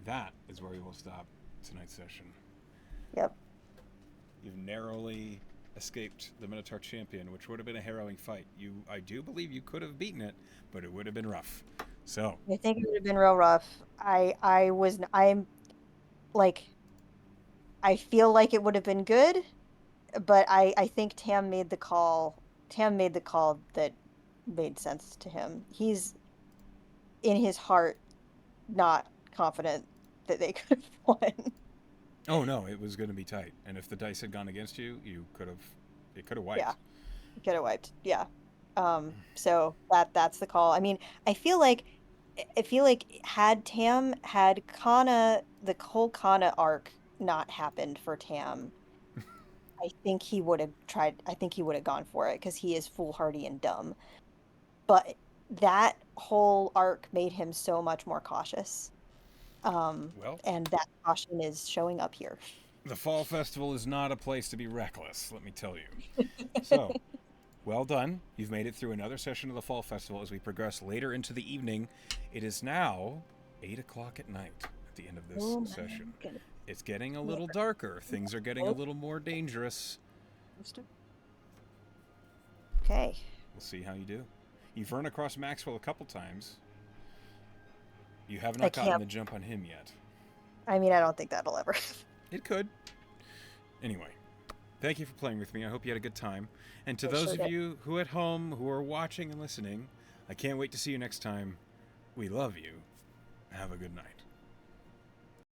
that is where we will stop tonight's session. Yep. You've narrowly escaped the Minotaur champion, which would have been a harrowing fight. I do believe you could have beaten it, but it would have been rough. So I think it would have been real rough. I'm like, I feel like it would have been good, but I think Tam made the call. Tam made the call that made sense to him. He's in his heart not confident that they could have won. Oh no, it was going to be tight, and if the dice had gone against you, it could have wiped. Yeah, it could have wiped. Yeah. So that's the call. I mean, I feel like had Kana, the whole Kana arc not happened for Tam, I think he would have tried. I think he would have gone for it because he is foolhardy and dumb. But that whole arc made him so much more cautious. And that caution is showing up here. The Fall Festival is not a place to be reckless, let me tell you. So, well done. You've made it through another session of the Fall Festival as we progress later into the evening. It is now 8 o'clock at night at the end of this session. Goodness. It's getting a little darker. Things are getting a little more dangerous. Okay. We'll see how you do. You've run across Maxwell a couple times. You have not gotten the jump on him yet. I mean, I don't think that'll ever. It could. Anyway, thank you for playing with me. I hope you had a good time. And to those of you who at home who are watching and listening, I can't wait to see you next time. We love you. Have a good night.